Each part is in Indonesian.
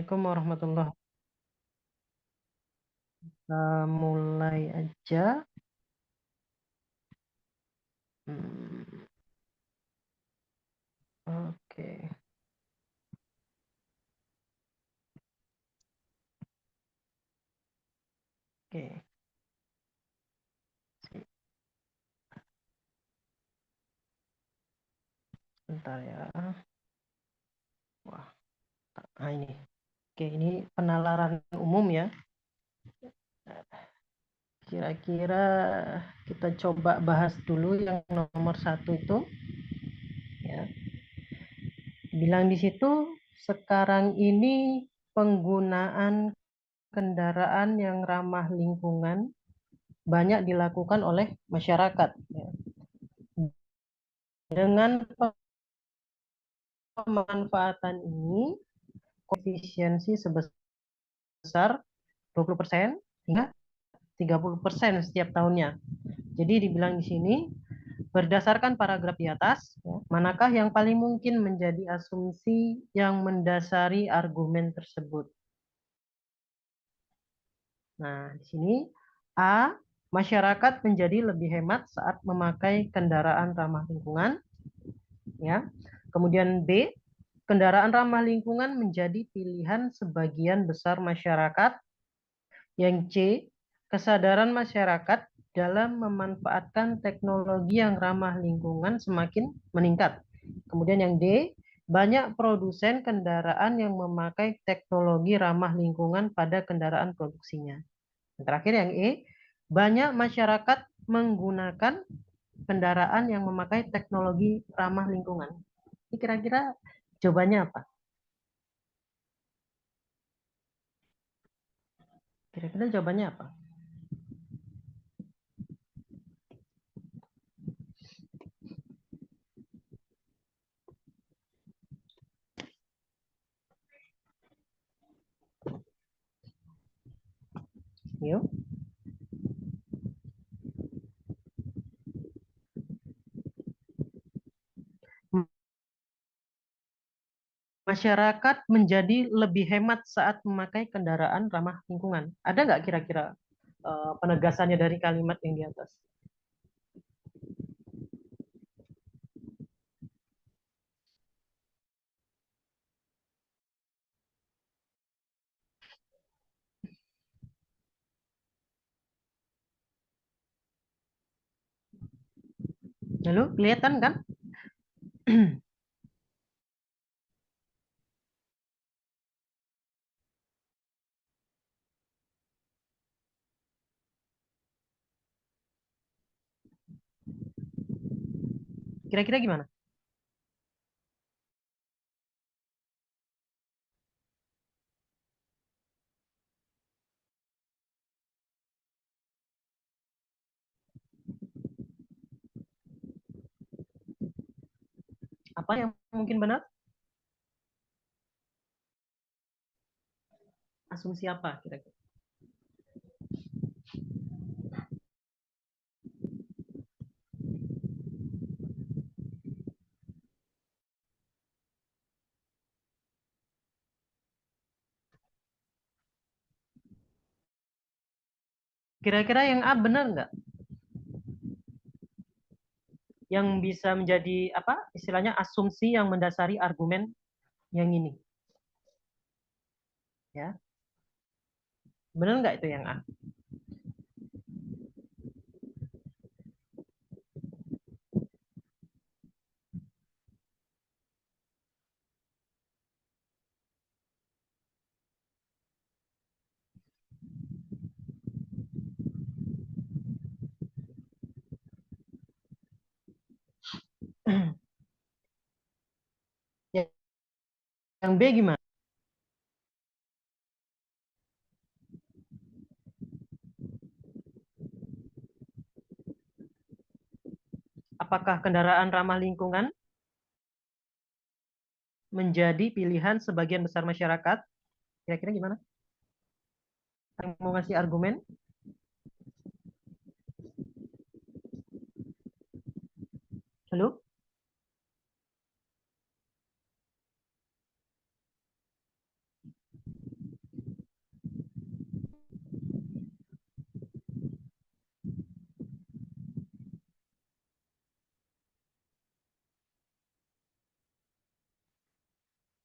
Assalamualaikum warahmatullahi wabarakatuh. Mulai aja. Hmm, oke, oke. Bentar ya. Wah, ini. Oke, ini penalaran umum ya. Kira-kira kita coba bahas dulu yang nomor satu itu. Ya, bilang di situ sekarang ini penggunaan kendaraan yang ramah lingkungan banyak dilakukan oleh masyarakat. Ya. Dengan pemanfaatan ini, koefisiensi sebesar 20% hingga 30% setiap tahunnya. Jadi dibilang di sini, berdasarkan paragraf di atas, ya, manakah yang paling mungkin menjadi asumsi yang mendasari argumen tersebut? Nah, di sini A, masyarakat menjadi lebih hemat saat memakai kendaraan ramah lingkungan, ya. Kemudian B, kendaraan ramah lingkungan menjadi pilihan sebagian besar masyarakat. Yang C, kesadaran masyarakat dalam memanfaatkan teknologi yang ramah lingkungan semakin meningkat. Kemudian yang D, banyak produsen kendaraan yang memakai teknologi ramah lingkungan pada kendaraan produksinya. Yang terakhir yang E, banyak masyarakat menggunakan kendaraan yang memakai teknologi ramah lingkungan. Ini kira-kira jawabannya apa? Kira-kira jawabannya apa? Yuk. Masyarakat menjadi lebih hemat saat memakai kendaraan ramah lingkungan. Ada nggak kira-kira penegasannya dari kalimat yang di atas? Lalu kelihatan kan? Kira-kira gimana? Apa yang mungkin benar? Asumsi apa kira-kira? Kira-kira yang A benar nggak? Yang bisa menjadi apa? Istilahnya asumsi yang mendasari argumen yang ini, ya. Benar nggak itu yang A? Yang B gimana? Apakah kendaraan ramah lingkungan menjadi pilihan sebagian besar masyarakat? Kira-kira gimana? Mau ngasih argumen? Halo?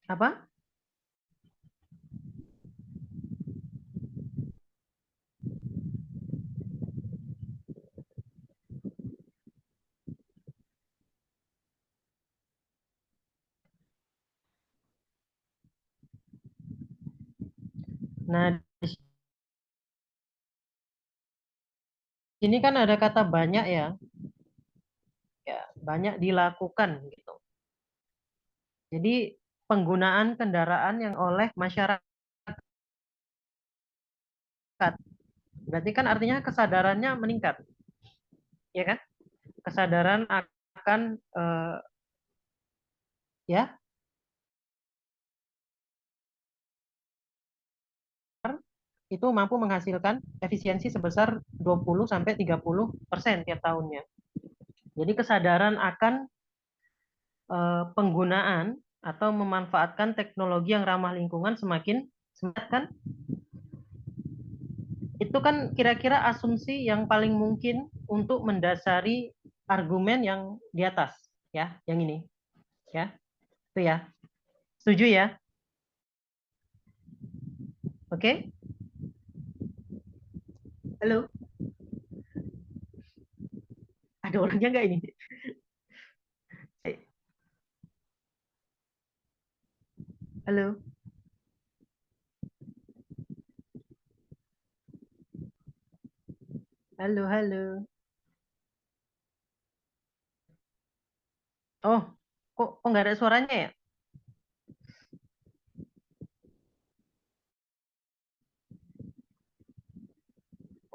Apa? Nah, di sini kan ada kata banyak ya, ya banyak dilakukan gitu. Jadi penggunaan kendaraan yang oleh masyarakat, berarti kan artinya kesadarannya meningkat, ya kan? Kesadaran akan ya itu mampu menghasilkan efisiensi sebesar 20 sampai 30% tiap tahunnya. Jadi kesadaran akan penggunaan atau memanfaatkan teknologi yang ramah lingkungan semakin semangat kan? Itu kan kira-kira asumsi yang paling mungkin untuk mendasari argumen yang di atas, ya, yang ini, ya, itu ya. Setuju ya? Oke? Halo? Ada orangnya nggak ini? Eh, Halo? Halo, halo. Oh, kok nggak ada suaranya ya?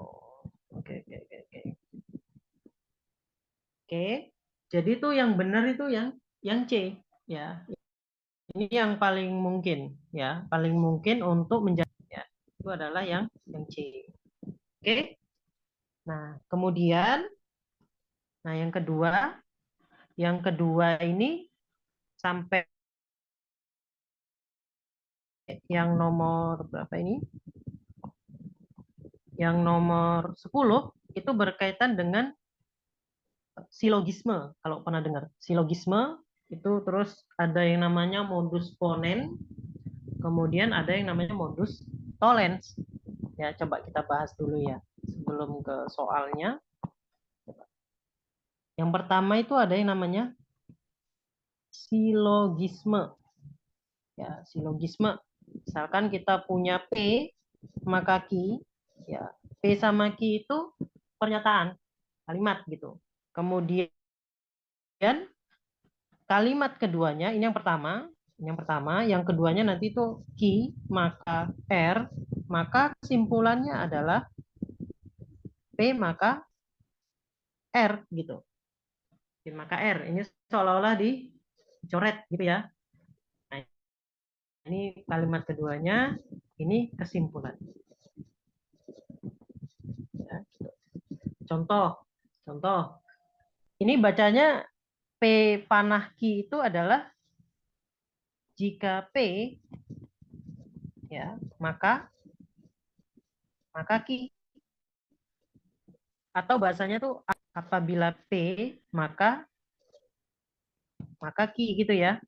Oh, oke, oke, oke, oke. Oke. Jadi itu yang benar itu yang C, ya. Ini yang paling mungkin, ya, paling mungkin untuk menjadi, ya, itu adalah yang C. Oke. Nah, kemudian, nah yang kedua ini sampai yang nomor berapa ini? Yang nomor 10 itu berkaitan dengan silogisme. Kalau pernah dengar silogisme itu terus ada yang namanya modus ponens, kemudian ada yang namanya modus tollens. Ya, coba kita bahas dulu ya sebelum ke soalnya. Yang pertama itu ada yang namanya silogisme. Ya, silogisme. Misalkan kita punya P maka Q, ya. P sama Q itu pernyataan, kalimat gitu. Kemudian kalimat keduanya, ini yang keduanya nanti itu Q maka R, maka kesimpulannya adalah P maka R gitu. P maka R. Ini seolah-olah dicoret gitu ya. Nah, ini kalimat keduanya, ini kesimpulan. Ya, gitu. Contoh, contoh. Ini bacanya P panah Q itu adalah jika P ya maka Q, atau bahasanya tuh apabila P maka Q gitu ya.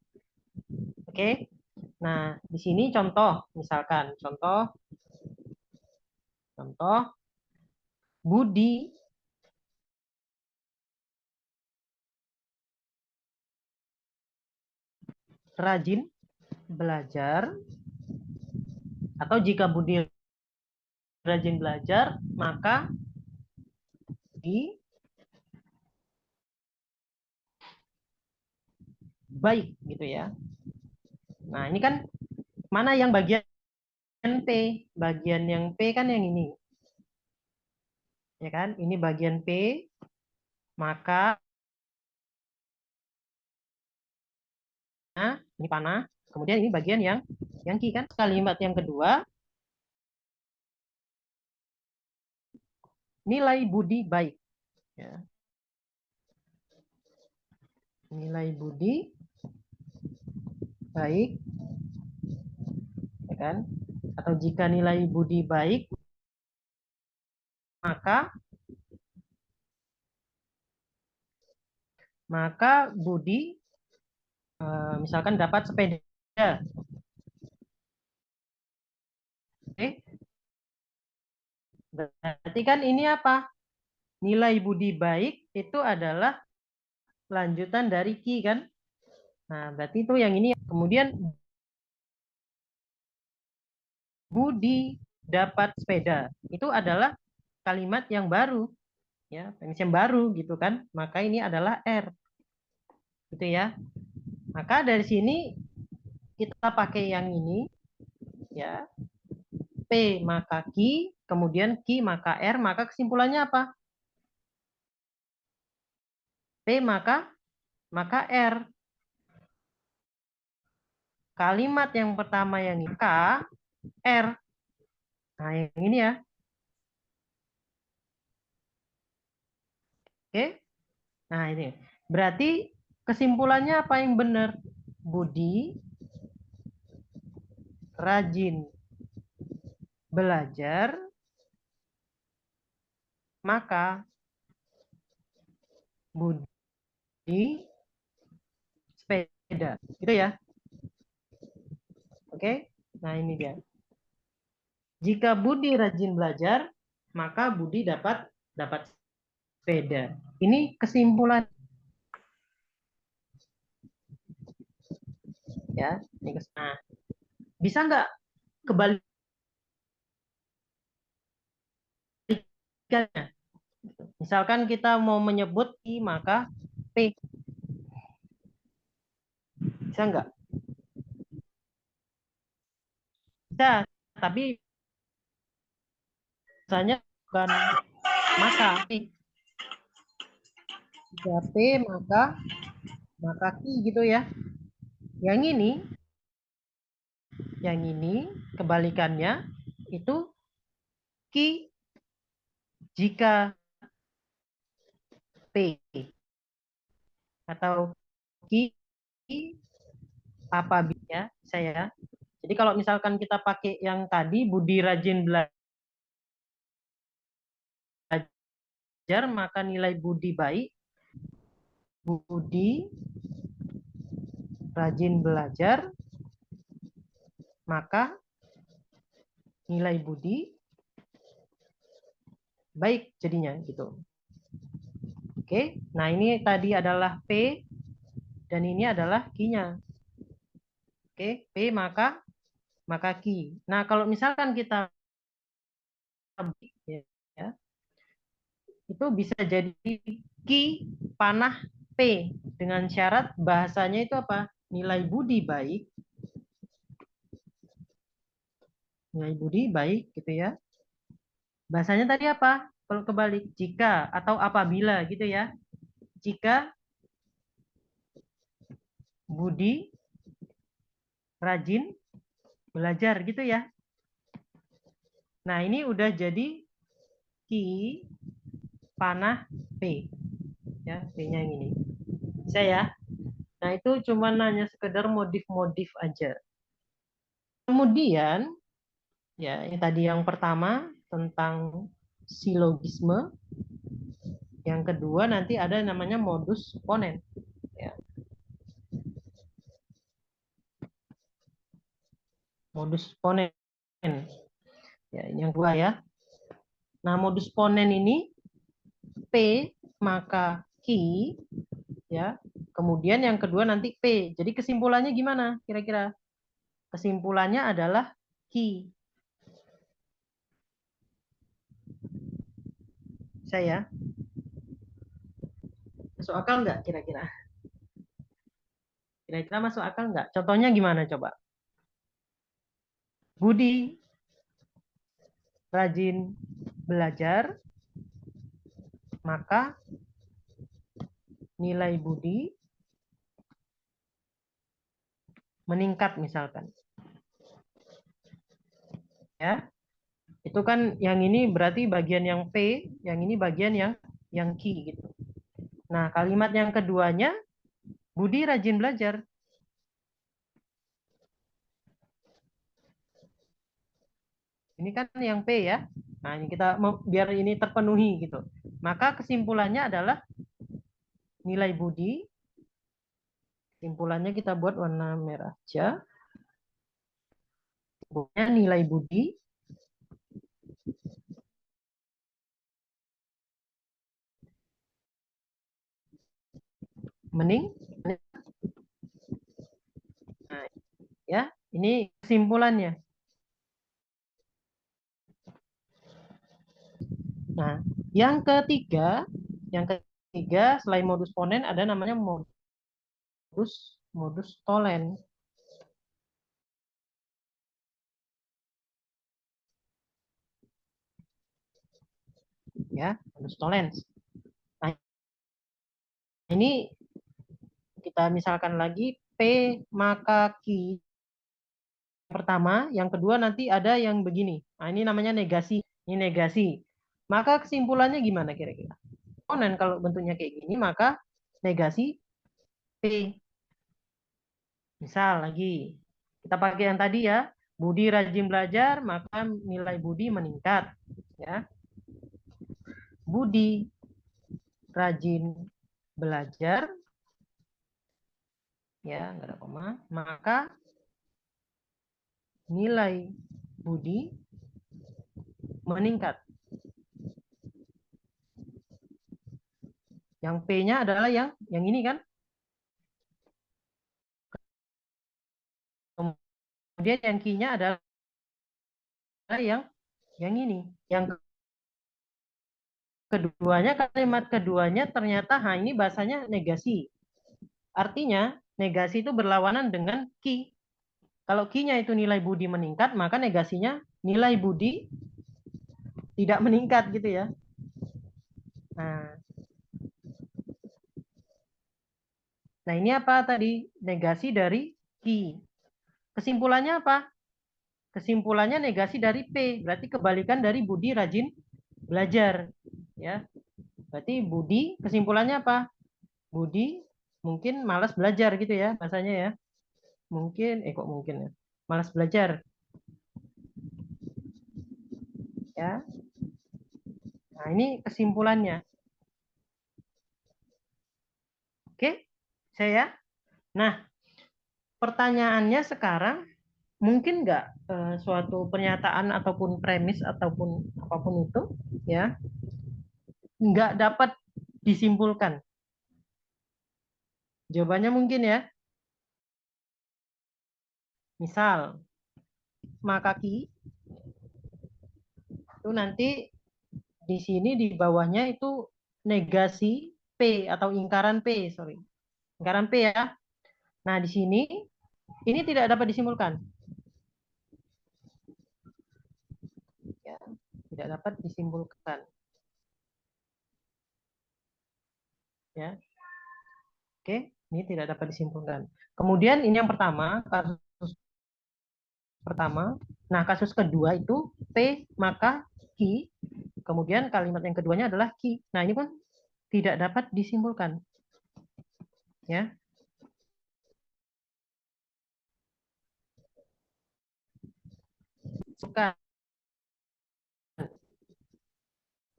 Oke. Nah, di sini contoh, misalkan contoh contoh Budi rajin belajar, atau jika Budi rajin belajar maka Budi baik gitu ya. Nah, ini kan mana yang bagian P? Bagian yang P kan yang ini. Ya kan? Ini bagian P, maka ini panah. Kemudian ini bagian yang Q kan. Kalimat yang kedua, nilai budi baik. Ya. Nilai budi baik, ya kan? Atau jika nilai budi baik, maka maka Budi misalkan dapat sepeda Ya. Oke. Berarti kan ini apa? Nilai budi baik itu adalah lanjutan dari ki kan? Nah, berarti itu yang ini. Kemudian Budi dapat sepeda. Itu adalah kalimat yang baru, ya, premis yang baru gitu kan. Maka ini adalah R, gitu ya. Maka dari sini kita pakai yang ini, ya. P maka Q, kemudian Q maka R, maka kesimpulannya apa? P maka R. Kalimat yang pertama yang ini K, R. Nah, yang ini ya. Oke. Nah, ini. Berarti kesimpulannya apa yang benar? Budi rajin belajar, maka Budi sepeda. Gitu ya. Oke. Nah, ini dia. Jika Budi rajin belajar, maka Budi dapat dapat sepeda. Ini kesimpulan ya. Nah, bisa nggak kebalikannya? Misalkan kita mau menyebut I maka P. Bisa nggak? Bisa, tapi misalnya bukan maka P. Jika P maka Q gitu ya. Yang ini kebalikannya itu Q jika P atau Q apabila saya. Jadi kalau misalkan kita pakai yang tadi Budi rajin belajar, maka nilai Budi baik. Budi rajin belajar, maka nilai Budi baik jadinya gitu. Oke, nah ini tadi adalah P dan ini adalah Q-nya. Oke, P maka Q. Nah, kalau misalkan kita ya, itu bisa jadi Q panah P dengan syarat bahasanya itu apa? Nilai Budi baik. Nilai Budi baik gitu ya. Bahasanya tadi apa? Kalau kebalik, jika atau apabila gitu ya. Jika Budi rajin belajar gitu ya. Nah, ini udah jadi Ki panah P. Ya, P-nya yang ini. Bisa ya? Nah, itu cuma nanya sekedar modif-modif aja. Kemudian, ya, yang tadi yang pertama tentang silogisme. Yang kedua nanti ada namanya modus ponen. Ya. Modus ponen. Ya, ini yang kedua ya. Nah, modus ponen ini P maka Q ya. Kemudian yang kedua nanti P. Jadi kesimpulannya gimana kira-kira? Kesimpulannya adalah Q. Saya masuk akal nggak kira-kira? Kira-kira masuk akal nggak? Contohnya gimana coba? Budi rajin belajar, maka nilai Budi meningkat misalkan. Ya. Itu kan yang ini berarti bagian yang P, yang ini bagian yang Q gitu. Nah, kalimat yang keduanya Budi rajin belajar. Ini kan yang P ya. Nah, ini kita biar ini terpenuhi gitu. Maka kesimpulannya adalah nilai Budi. Kesimpulannya kita buat warna merah aja. nilai budi mening. Nah, ya, ini kesimpulannya. Nah, yang ketiga selain modus ponen ada namanya modus tolen. Ya, modus tolen. Nah, ini kita misalkan lagi P maka Q pertama, yang kedua nanti ada yang begini. Nah, ini namanya negasi. Ini negasi. Maka kesimpulannya gimana kira-kira? Ponen kalau bentuknya kayak gini, maka negasi P. Misal lagi, kita pakai yang tadi ya, Budi rajin belajar, maka nilai Budi meningkat. Ya, Budi rajin belajar, ya nggak ada koma, maka nilai Budi meningkat. Yang P-nya adalah yang ini kan. Kemudian yang Q-nya adalah yang ini. Yang keduanya, kalimat keduanya ternyata ini bahasanya negasi. Artinya negasi itu berlawanan dengan Q. Kalau Q-nya itu nilai Budi meningkat, maka negasinya nilai Budi tidak meningkat gitu ya. Nah ini apa tadi? Negasi dari Q. Kesimpulannya apa? Kesimpulannya negasi dari P. Berarti kebalikan dari Budi rajin belajar. Ya. Berarti Budi kesimpulannya apa? Budi mungkin malas belajar gitu ya bahasanya ya. Mungkin, kok mungkin ya. Malas belajar. Ya. Nah ini kesimpulannya. Oke, saya. Nah, pertanyaannya sekarang, mungkin nggak suatu pernyataan ataupun premis ataupun apapun itu, ya, nggak dapat disimpulkan? Jawabannya mungkin ya. Misal, maka Ki itu nanti di sini di bawahnya itu negasi P atau ingkaran P, sorry. Ingkaran P ya. Nah, di sini ini tidak dapat disimpulkan. Ya, tidak dapat disimpulkan. Ya. Oke, ini tidak dapat disimpulkan. Kemudian ini yang pertama, kasus pertama. Nah, kasus kedua itu P maka Q. Kemudian kalimat yang keduanya adalah Q. Nah, ini pun tidak dapat disimpulkan. Ya. Bukan.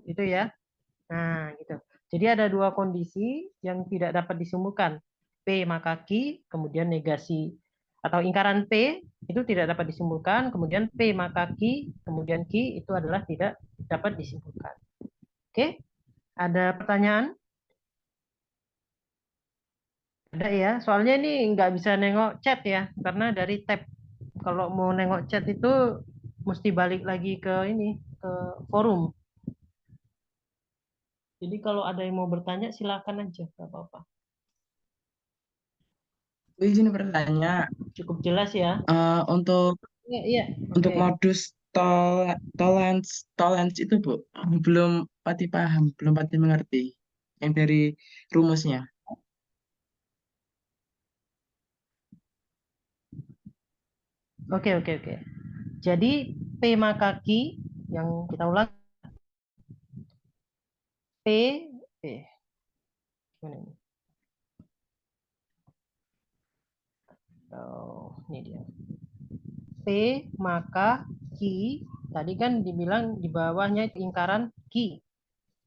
Itu ya. Nah, gitu. Jadi ada dua kondisi yang tidak dapat disimpulkan. P maka Q, kemudian negasi atau ingkaran P itu tidak dapat disimpulkan, kemudian P maka Q, kemudian Q itu adalah tidak dapat disimpulkan. Oke, ada pertanyaan? Ada ya, soalnya ini nggak bisa nengok chat ya, karena dari tab. Kalau mau nengok chat itu mesti balik lagi ke ini, ke forum. Jadi kalau ada yang mau bertanya silakan aja, nggak apa-apa. Izin bertanya, Cukup jelas ya? untuk Iya, iya. untuk Oke. modus tolerance itu Bu, belum pati paham, belum pati mengerti yang dari rumusnya. Oke, oke, oke. Jadi P maka Q yang kita ulang P gimana ini? Oh, ini dia. P maka Q tadi kan dibilang di bawahnya itu lingkaran Q.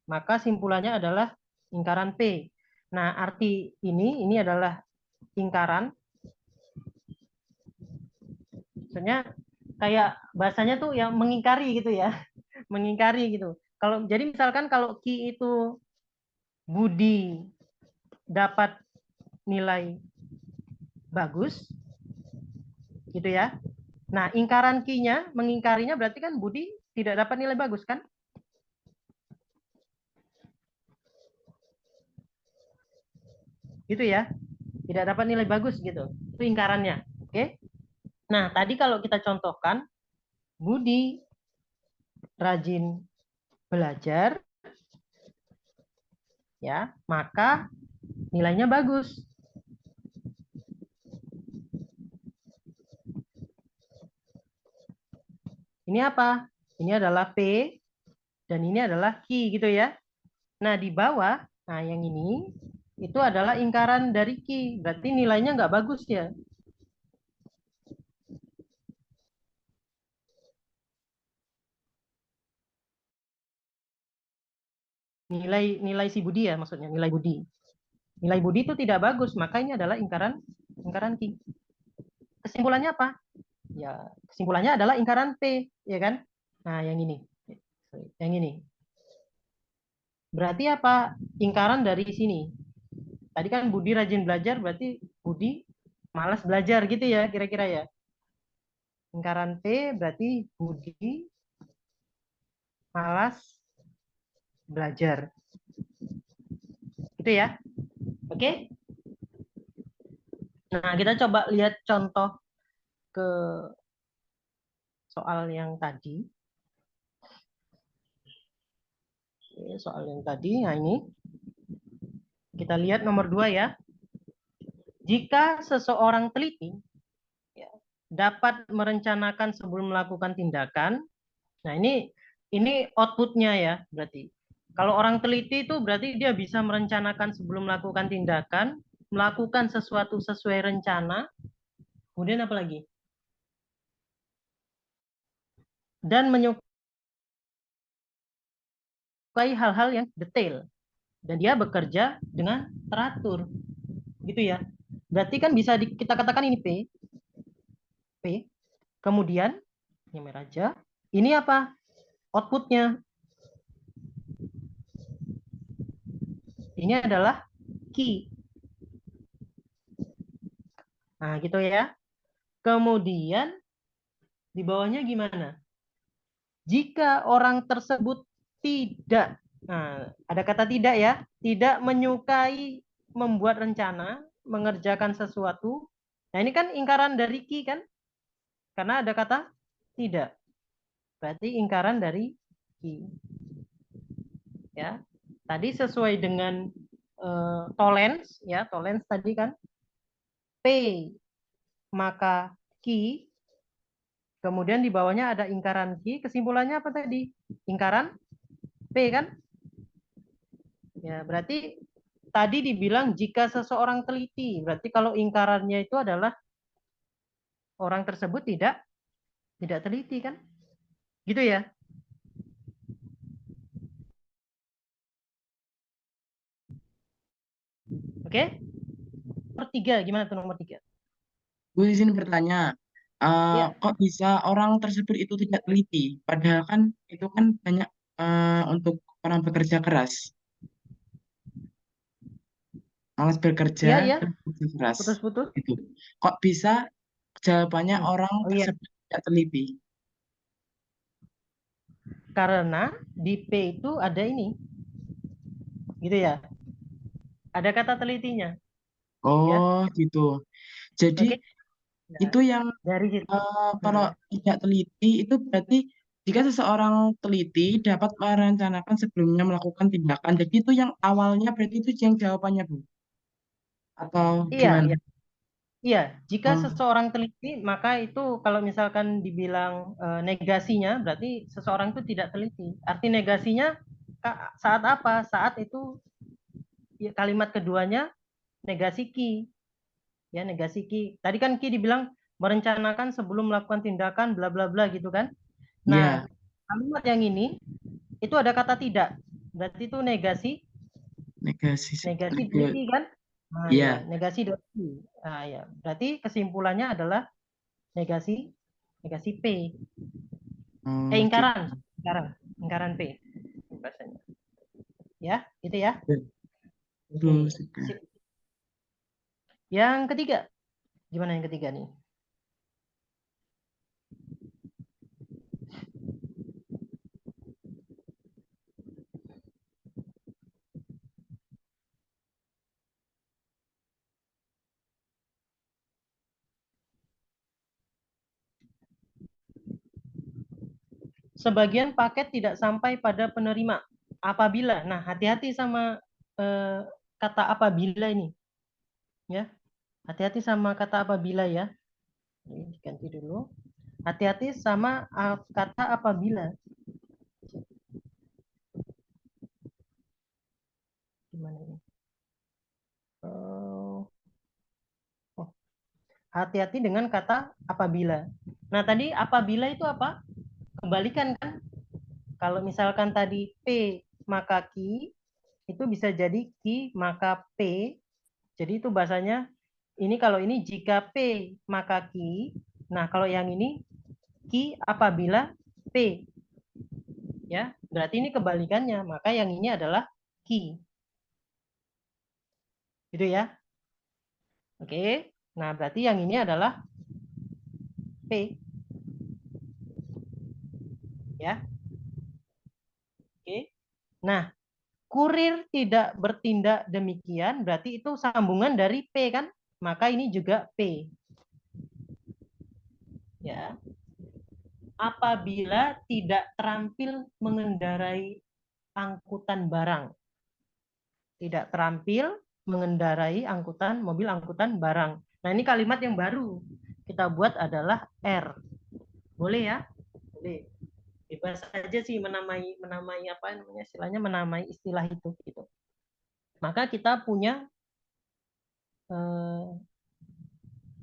Maka simpulannya adalah lingkaran P. Nah, arti ini adalah lingkaran. Maksudnya kayak bahasanya tuh yang mengingkari gitu ya, mengingkari gitu. Kalau jadi misalkan kalau Ki itu Budi dapat nilai bagus, gitu ya. Nah, ingkaran Ki-nya, mengingkarinya berarti kan Budi tidak dapat nilai bagus kan? Gitu ya. Tidak dapat nilai bagus gitu. Itu ingkarannya. Oke. Nah, tadi kalau kita contohkan Budi rajin belajar ya, maka nilainya bagus. Ini apa? Ini adalah P dan ini adalah Q gitu ya. Nah, di bawah, nah yang ini itu adalah ingkaran dari Q. Berarti nilainya nggak bagus ya. Nilai si Budi ya, maksudnya nilai Budi. Nilai Budi itu tidak bagus, maka ini adalah ingkaran Q. Kesimpulannya apa? Ya, kesimpulannya adalah ingkaran P, ya kan? Nah, yang ini. Yang ini. Berarti apa? Ingkaran dari sini. Tadi kan Budi rajin belajar, berarti Budi malas belajar gitu ya, kira-kira ya. Lingkaran P berarti Budi malas belajar. Gitu ya. Oke? Nah, kita coba lihat contoh ke soal yang tadi. Oke, soal yang tadi, nah ini. Kita lihat nomor 2 ya. Jika seseorang teliti ya, dapat merencanakan sebelum melakukan tindakan. Nah, ini outputnya ya, berarti. Kalau orang teliti itu berarti dia bisa merencanakan sebelum melakukan tindakan, melakukan sesuatu sesuai rencana, kemudian apa lagi? Dan menyukai hal-hal yang detail. Dan dia bekerja dengan teratur. Gitu ya. Berarti kan bisa kita katakan ini P. P. Kemudian, ini merah aja. Ini apa? Outputnya. Ini adalah key. Nah, gitu ya. Kemudian, di bawahnya gimana? Jika orang tersebut tidak, nah, ada kata tidak ya, tidak menyukai membuat rencana, mengerjakan sesuatu. Nah, ini kan ingkaran dari ki kan? Karena ada kata tidak. Berarti ingkaran dari ki. Ya. Tadi sesuai dengan tolens ya, tolens tadi kan P maka ki, kemudian di bawahnya ada ingkaran ki, kesimpulannya apa tadi? Ingkaran P kan? Ya, berarti tadi dibilang jika seseorang teliti, berarti kalau ingkarannya itu adalah orang tersebut tidak teliti kan? Gitu ya. Oke? Nomor 3 gimana tuh nomor 3? Gue di sini bertanya, Ya, kok bisa orang tersebut itu tidak teliti? Padahal kan itu kan banyak untuk orang bekerja keras, malas bekerja iya iya, dan bekerja keras. putus-putus. Itu. Kok bisa jawabannya orang Oh iya, tersebut tidak teliti? karena di P itu ada ini, gitu ya. Ada kata telitinya, ya. Oh, gitu. Jadi Oke. Nah, itu yang dari situ. kalau Hmm. tidak teliti itu berarti jika seseorang teliti dapat merencanakan sebelumnya melakukan tindakan. Jadi itu yang awalnya berarti itu yang jawabannya, Bu. Atau Iya, gimana? iya. Iya, jika Oh, seseorang teliti, maka itu kalau misalkan dibilang negasinya, berarti seseorang itu tidak teliti. Arti negasinya saat apa? Saat itu ya, kalimat keduanya negasi ki, ya negasi ki. Tadi kan ki dibilang merencanakan sebelum melakukan tindakan, bla bla bla gitu kan. Nah, iya, kalimat yang ini itu ada kata tidak, berarti itu negasi negasi, negasi neg- deliti kan? Nah ya, iya, negasi deliti. Nah ya, berarti kesimpulannya adalah negasi dikasih P. Oh, Ingkaran, gitu. ingkaran P bahasanya. Ya, itu ya. Ya, Oke, terus juga. sip. Yang ketiga, gimana yang ketiga nih? Sebagian paket tidak sampai pada penerima apabila. Nah, hati-hati sama kata apabila ini, ya. Hati-hati sama kata apabila ya. Ini diganti dulu. Hati-hati sama kata apabila. Gimana ini? Oh, oh. Hati-hati dengan kata apabila. Nah, tadi apabila itu apa? Kembalikan kan? Kalau misalkan tadi P maka Q, itu bisa jadi Q maka P. Jadi itu bahasanya, ini kalau ini jika P maka Q. Nah, kalau yang ini Q apabila P. Ya, berarti ini kebalikannya. Maka yang ini adalah Q. Gitu ya. Oke. Nah, berarti yang ini adalah P. Ya. Oke. Nah, kurir tidak bertindak demikian, berarti itu sambungan dari P kan? Maka ini juga P. Ya. Apabila tidak terampil mengendarai angkutan barang. Tidak terampil mengendarai angkutan, mobil angkutan barang. Nah, ini kalimat yang baru. Kita buat adalah R. Boleh ya? Boleh. Bebas aja sih menamai apa namanya istilahnya, menamai istilah itu gitu. Maka kita punya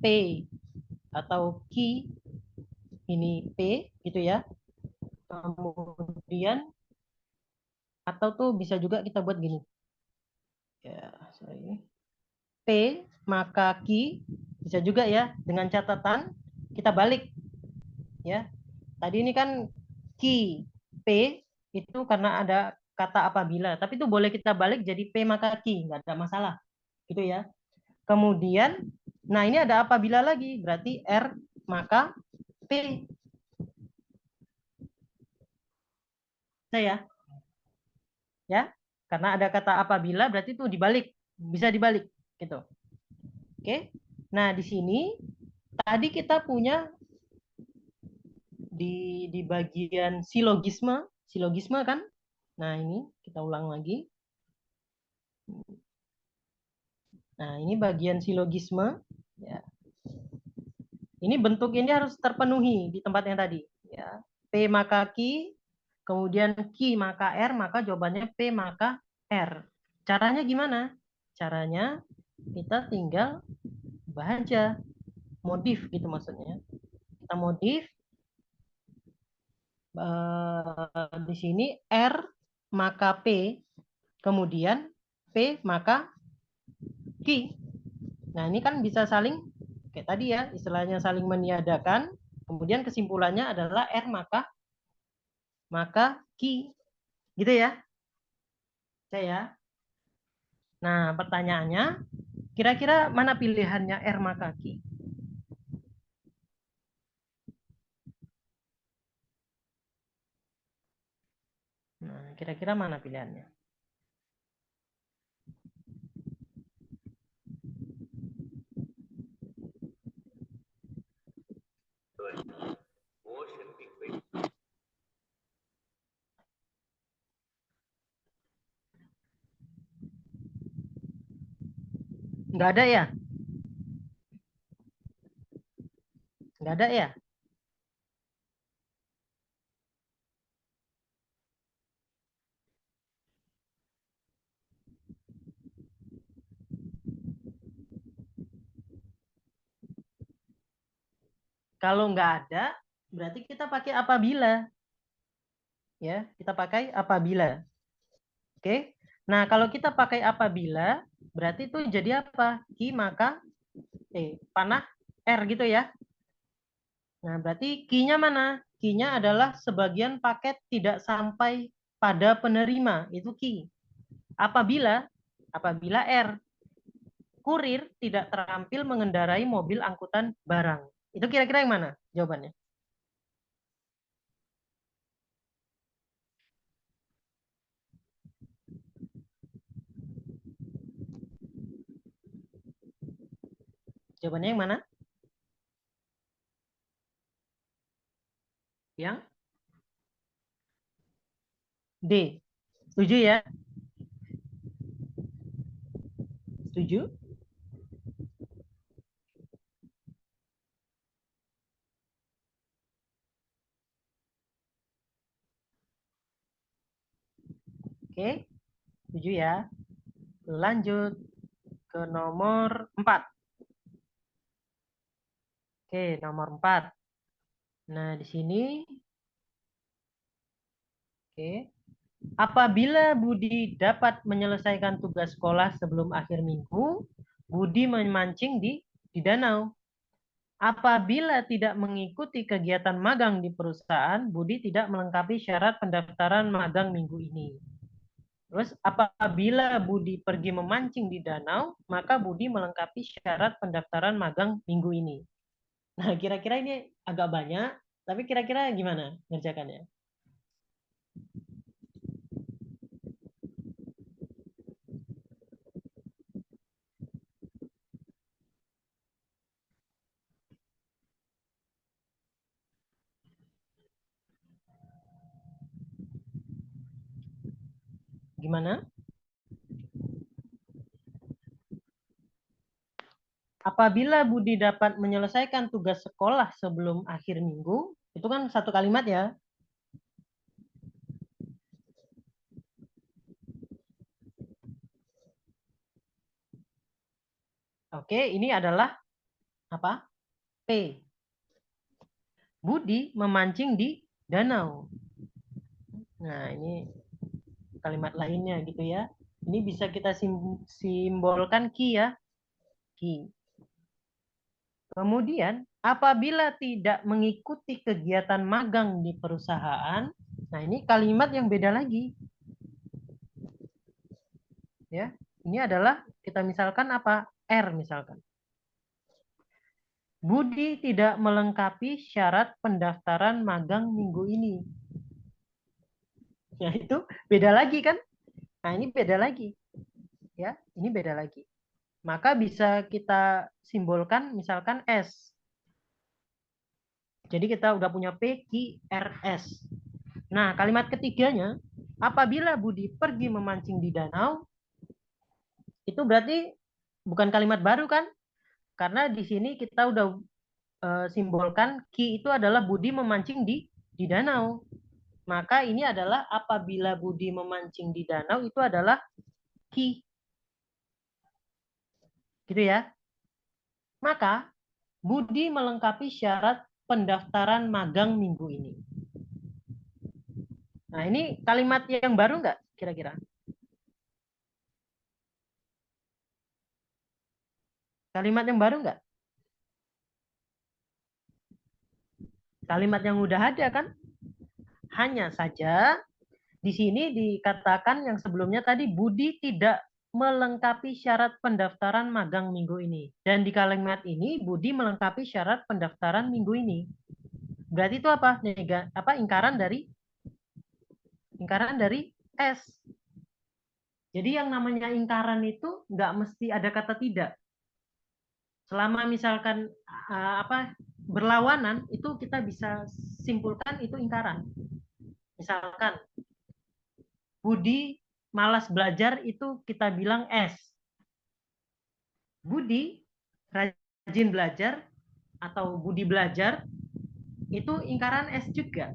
P atau key, ini P gitu ya. Kemudian atau tuh bisa juga kita buat gini. Ya, sorry. P maka key bisa juga ya, dengan catatan kita balik ya. Tadi ini kan key P itu karena ada kata apabila, tapi itu boleh kita balik jadi P maka key, nggak ada masalah gitu ya. Kemudian, nah ini ada apabila lagi, berarti R maka P. Saya ya, karena ada kata apabila berarti itu dibalik, bisa dibalik gitu. Oke. Nah, di sini tadi kita punya di bagian silogisme kan? Nah, ini kita ulang lagi. Nah, ini bagian silogisme ya. Ini bentuk ini harus terpenuhi di tempat yang tadi ya. P maka Q, kemudian Q maka R, maka jawabannya P maka R. Caranya gimana? Caranya kita tinggal baca, modif gitu maksudnya. Kita modif di sini R maka P, kemudian P maka Q. Nah, ini kan bisa saling kayak tadi ya, istilahnya saling meniadakan. Kemudian kesimpulannya adalah R maka Q. Gitu ya, saya. Nah, pertanyaannya, kira-kira mana pilihannya R maka Q? Nah, kira-kira mana pilihannya? Nggak ada ya? Nggak ada ya? Kalau nggak ada, berarti kita pakai apabila. Ya, kita pakai apabila. Oke. Nah, kalau kita pakai apabila, berarti itu jadi apa? Q maka panah R gitu ya. Nah, berarti key-nya mana? Key-nya adalah sebagian paket tidak sampai pada penerima, itu key. Apabila R, kurir tidak terampil mengendarai mobil angkutan barang. Itu kira-kira yang mana jawabannya? Jawabannya yang mana? Yang D. Setuju ya? Setuju? Oke, setuju ya. Lanjut ke nomor 4. Oke, nomor 4. Nah, di sini oke. Apabila Budi dapat menyelesaikan tugas sekolah sebelum akhir minggu, Budi memancing di danau. Apabila tidak mengikuti kegiatan magang di perusahaan, Budi tidak melengkapi syarat pendaftaran magang minggu ini. Terus apabila Budi pergi memancing di danau, maka Budi melengkapi syarat pendaftaran magang minggu ini. Nah, kira-kira ini agak banyak, tapi kira-kira gimana ngerjakannya? Gimana? Apabila Budi dapat menyelesaikan tugas sekolah sebelum akhir minggu, itu kan satu kalimat ya. Oke, ini adalah apa? P. Budi memancing di danau. Nah, ini kalimat lainnya gitu ya. Ini bisa kita simbolkan ki ya. Ki. Kemudian, apabila tidak mengikuti kegiatan magang di perusahaan, nah ini kalimat yang beda lagi. Ya, ini adalah kita misalkan apa? R misalkan. Budi tidak melengkapi syarat pendaftaran magang minggu ini. Nah, itu beda lagi kan? Nah, ini beda lagi. Ya, ini beda lagi. Maka bisa kita simbolkan misalkan S. Jadi kita udah punya P, Q, R, S. Nah, kalimat ketiganya, apabila Budi pergi memancing di danau, itu berarti bukan kalimat baru kan? Karena di sini kita udah simbolkan Q itu adalah Budi memancing di danau. Maka ini adalah apabila Budi memancing di danau itu adalah Q. Gitu ya. Maka Budi melengkapi syarat pendaftaran magang minggu ini. Nah, ini kalimat yang baru nggak kira-kira? Kalimat yang baru nggak? Kalimat yang udah ada kan? Hanya saja di sini dikatakan yang sebelumnya tadi Budi tidak melengkapi syarat pendaftaran magang minggu ini. Dan di kalimat ini Budi melengkapi syarat pendaftaran minggu ini. Berarti itu apa? Ingkaran dari S. Jadi yang namanya ingkaran itu nggak mesti ada kata tidak. Selama misalkan berlawanan itu kita bisa simpulkan itu ingkaran. Misalkan Budi malas belajar itu kita bilang S. Budi rajin belajar atau Budi belajar itu ingkaran S juga.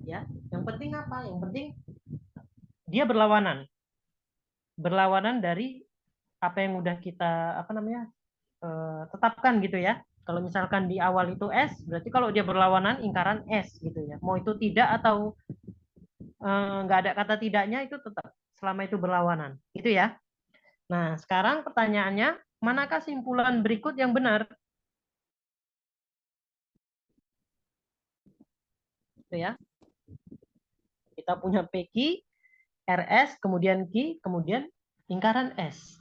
Ya, yang penting apa? Yang penting dia berlawanan. Berlawanan dari apa yang udah kita tetapkan gitu ya. Kalau misalkan di awal itu S, berarti kalau dia berlawanan ingkaran S gitu ya. Mau itu tidak atau nggak ada kata tidaknya itu tetap selama itu berlawanan. Gitu ya. Nah, sekarang pertanyaannya, manakah simpulan berikut yang benar? Itu ya. Kita punya PQ, RS, kemudian Q, kemudian lingkaran S.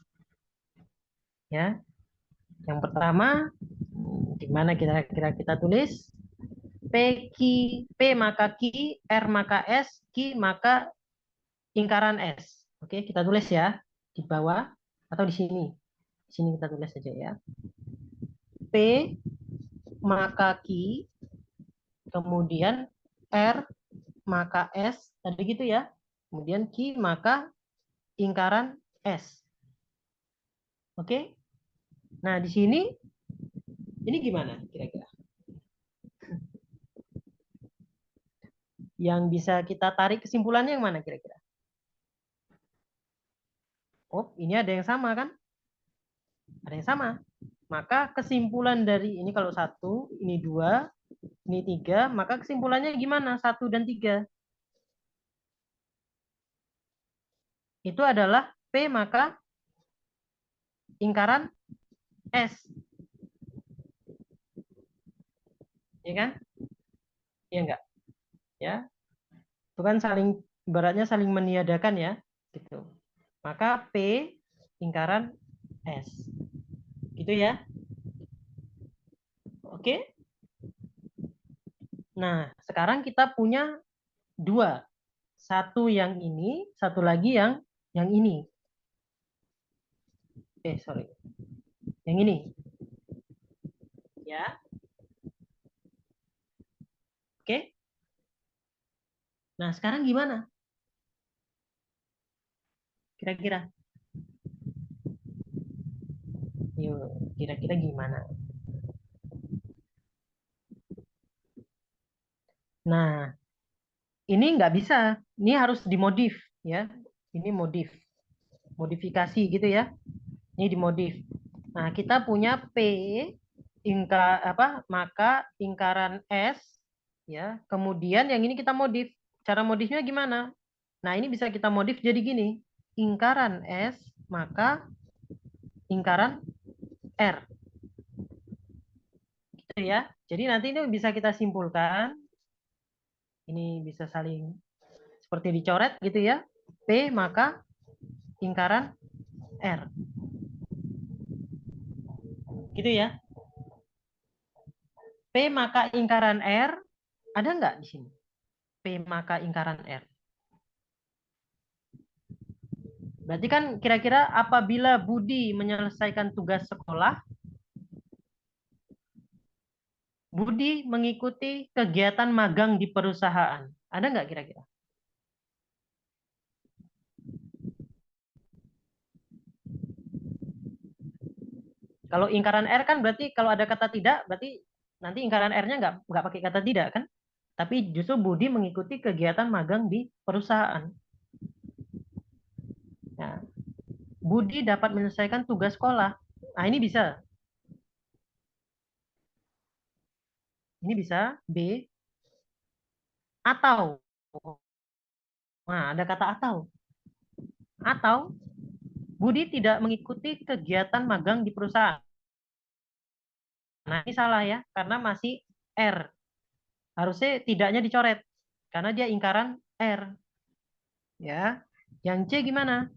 Ya. Yang pertama, di mana kira-kira kita tulis? PQ, P maka Q, R maka S, Q maka lingkaran S. Oke, kita tulis ya di bawah atau di sini. Di sini kita tulis saja ya. P maka Q, kemudian R maka S, tadi gitu ya. Kemudian Q maka lingkaran S. Oke. Nah, di sini ini gimana kira-kira? Yang bisa kita tarik kesimpulannya yang mana kira-kira? Oh, ini ada yang sama kan? Ada yang sama. Maka kesimpulan dari ini kalau 1, ini 2, ini 3, maka kesimpulannya gimana? 1 dan 3. Itu adalah P maka lingkaran S. Ya kan? Iya enggak? Ya. Itu kan saling ibaratnya saling meniadakan ya, gitu. Maka P lingkaran S. Gitu ya. Oke? Nah, sekarang kita punya 2. Satu yang ini, satu lagi yang ini. Sorry. Yang ini. Ya. Oke? Nah, sekarang gimana? Kira-kira? Yuk, kira-kira gimana? Nah, ini nggak bisa. Ini harus dimodif, ya. Ini modifikasi gitu ya. Ini dimodif. Nah, kita punya P maka lingkaran S ya. Kemudian yang ini kita modif. Cara modifnya gimana? Nah, ini bisa kita modif jadi gini. Lingkaran S maka lingkaran R. Gitu ya. Jadi nanti ini bisa kita simpulkan. Ini bisa saling seperti dicoret gitu ya. P maka lingkaran R. Gitu ya. P maka lingkaran R ada nggak di sini? P maka lingkaran R. Berarti kan kira-kira apabila Budi menyelesaikan tugas sekolah, Budi mengikuti kegiatan magang di perusahaan. Ada nggak kira-kira? Kalau lingkaran R kan berarti kalau ada kata tidak, berarti nanti lingkaran R-nya nggak pakai kata tidak kan? Tapi justru Budi mengikuti kegiatan magang di perusahaan. Nah, Budi dapat menyelesaikan tugas sekolah. Nah, ini bisa. Ini bisa B atau. Nah, ada kata atau. Atau Budi tidak mengikuti kegiatan magang di perusahaan. Nah, ini salah ya, karena masih R. Harusnya tidaknya dicoret, karena dia ingkaran R. Ya, yang C gimana?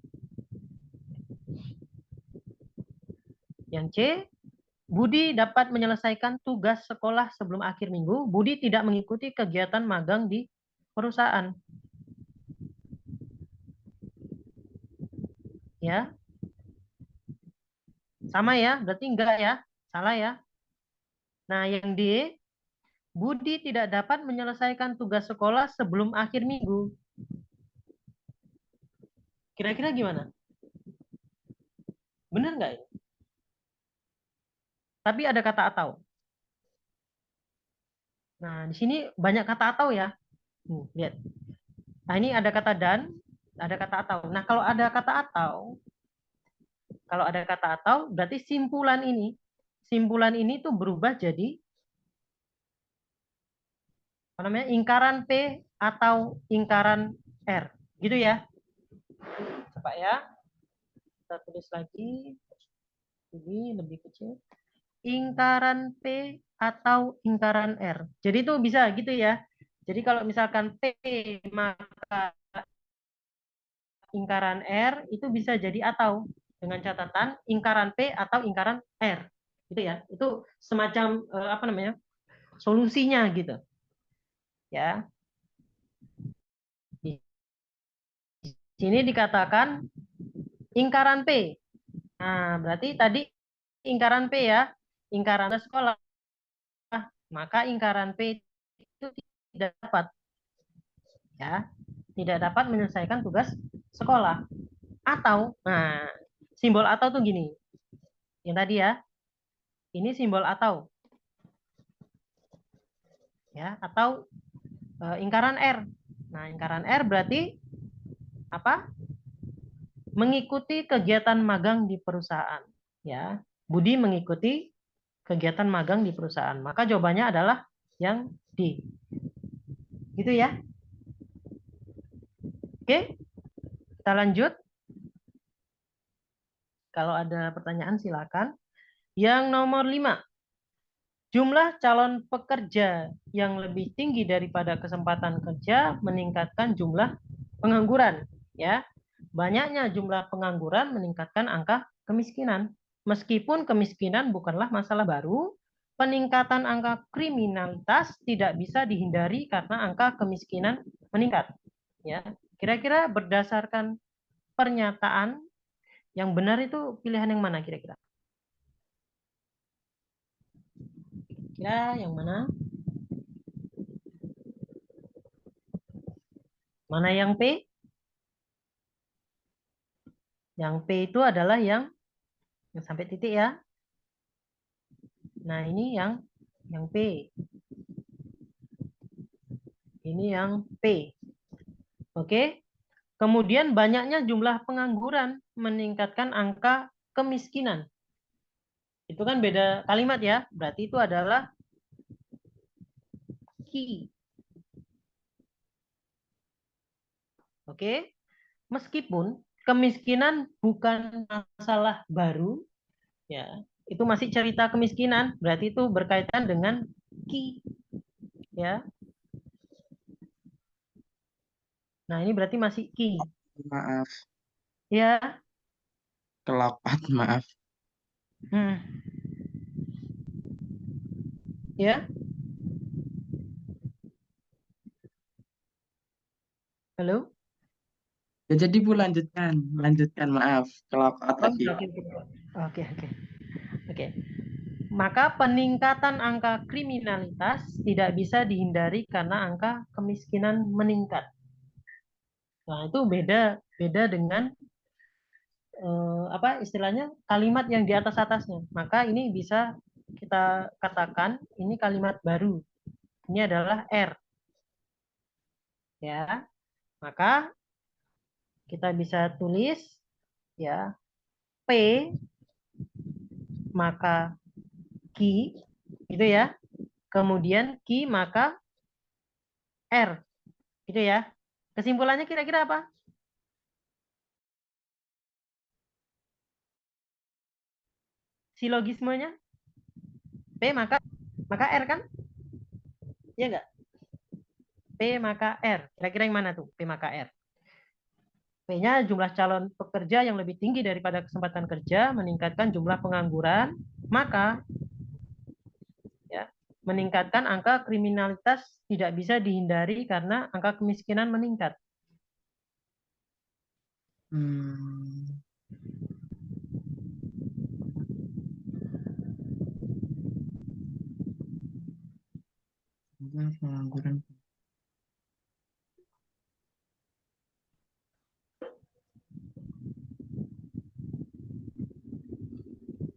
Yang C, Budi dapat menyelesaikan tugas sekolah sebelum akhir minggu. Budi tidak mengikuti kegiatan magang di perusahaan. Ya, sama ya, berarti enggak ya, salah ya. Nah, yang D, Budi tidak dapat menyelesaikan tugas sekolah sebelum akhir minggu. Kira-kira gimana? Benar nggak ini? Tapi ada kata atau. Nah, di sini banyak kata atau ya. Lihat. Nah, ini ada kata dan, ada kata atau. Nah, kalau ada kata atau, berarti simpulan ini tuh berubah jadi apa namanya? Ingkaran P atau ingkaran R. Gitu ya. Coba ya. Kita tulis lagi. Ini lebih kecil. Ingkaran P atau ingkaran R. Jadi itu bisa gitu ya. Jadi kalau misalkan P maka ingkaran R itu bisa jadi atau, dengan catatan ingkaran P atau ingkaran R. Gitu ya. Itu semacam apa namanya? Solusinya gitu. Ya. Di sini dikatakan ingkaran P. Nah, berarti tadi ingkaran P ya, ingkaran sekolah, maka ingkaran P itu tidak dapat, ya, tidak dapat menyelesaikan tugas sekolah. Atau, nah, simbol atau tuh gini, yang tadi ya, ini simbol atau, ya, atau ingkaran R. Nah, ingkaran R berarti apa? Mengikuti kegiatan magang di perusahaan, ya. Budi mengikuti kegiatan magang di perusahaan. Maka jawabannya adalah yang D. Gitu ya. Oke, kita lanjut. Kalau ada pertanyaan silakan. Yang nomor 5. Jumlah calon pekerja yang lebih tinggi daripada kesempatan kerja meningkatkan jumlah pengangguran, ya. Banyaknya jumlah pengangguran meningkatkan angka kemiskinan. Meskipun kemiskinan bukanlah masalah baru, peningkatan angka kriminalitas tidak bisa dihindari karena angka kemiskinan meningkat, ya. Kira-kira berdasarkan pernyataan yang benar itu pilihan yang mana kira-kira? Kira yang mana? Mana yang P? Yang P itu adalah yang sampai titik ya. Nah, ini yang P. Ini yang P. Oke. Kemudian banyaknya jumlah pengangguran meningkatkan angka kemiskinan. Itu kan beda kalimat ya. Berarti itu adalah key. Oke. Meskipun kemiskinan bukan masalah baru, ya. Itu masih cerita kemiskinan, berarti itu berkaitan dengan key, ya. Nah, ini berarti masih key. Maaf, Ya. kelopak, maaf. Hmm. Ya. Halo? Ya jadi Bu lanjutkan, maaf, kelopak Oh, tadi. oke, oke. Oke, oke. Oke. Maka peningkatan angka kriminalitas tidak bisa dihindari karena angka kemiskinan meningkat. Nah, itu beda beda dengan apa istilahnya kalimat yang di atas-atasnya. Maka ini bisa kita katakan ini kalimat baru. Ini adalah R. Ya. Maka kita bisa tulis ya P maka Q itu ya. Kemudian Q maka R. Gitu ya. Kesimpulannya kira-kira apa? Silogismenya P maka R kan? Iya enggak? P maka R. Kira-kira yang mana tuh? P maka R. P-nya jumlah calon pekerja yang lebih tinggi daripada kesempatan kerja meningkatkan jumlah pengangguran, maka ya, meningkatkan angka kriminalitas tidak bisa dihindari karena angka kemiskinan meningkat. Hmm. Pengangguran.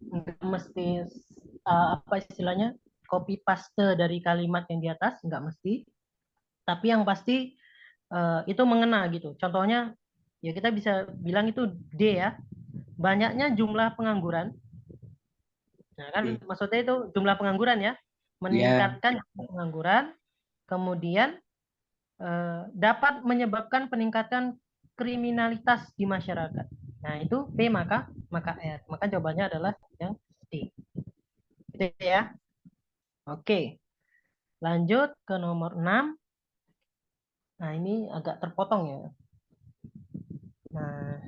Nggak mesti apa istilahnya copy paste dari kalimat yang di atas, nggak mesti. Tapi yang pasti itu mengena gitu. Contohnya ya kita bisa bilang itu D ya. Banyaknya jumlah pengangguran. Nah, kan Oke. maksudnya itu jumlah pengangguran ya. Ya, Meningkatkan jumlah pengangguran, kemudian dapat menyebabkan peningkatan kriminalitas di masyarakat. Nah, itu P maka R. Maka jawabannya adalah yang D. Gitu ya. Oke. Lanjut ke nomor 6. Nah, ini agak terpotong ya. Nah,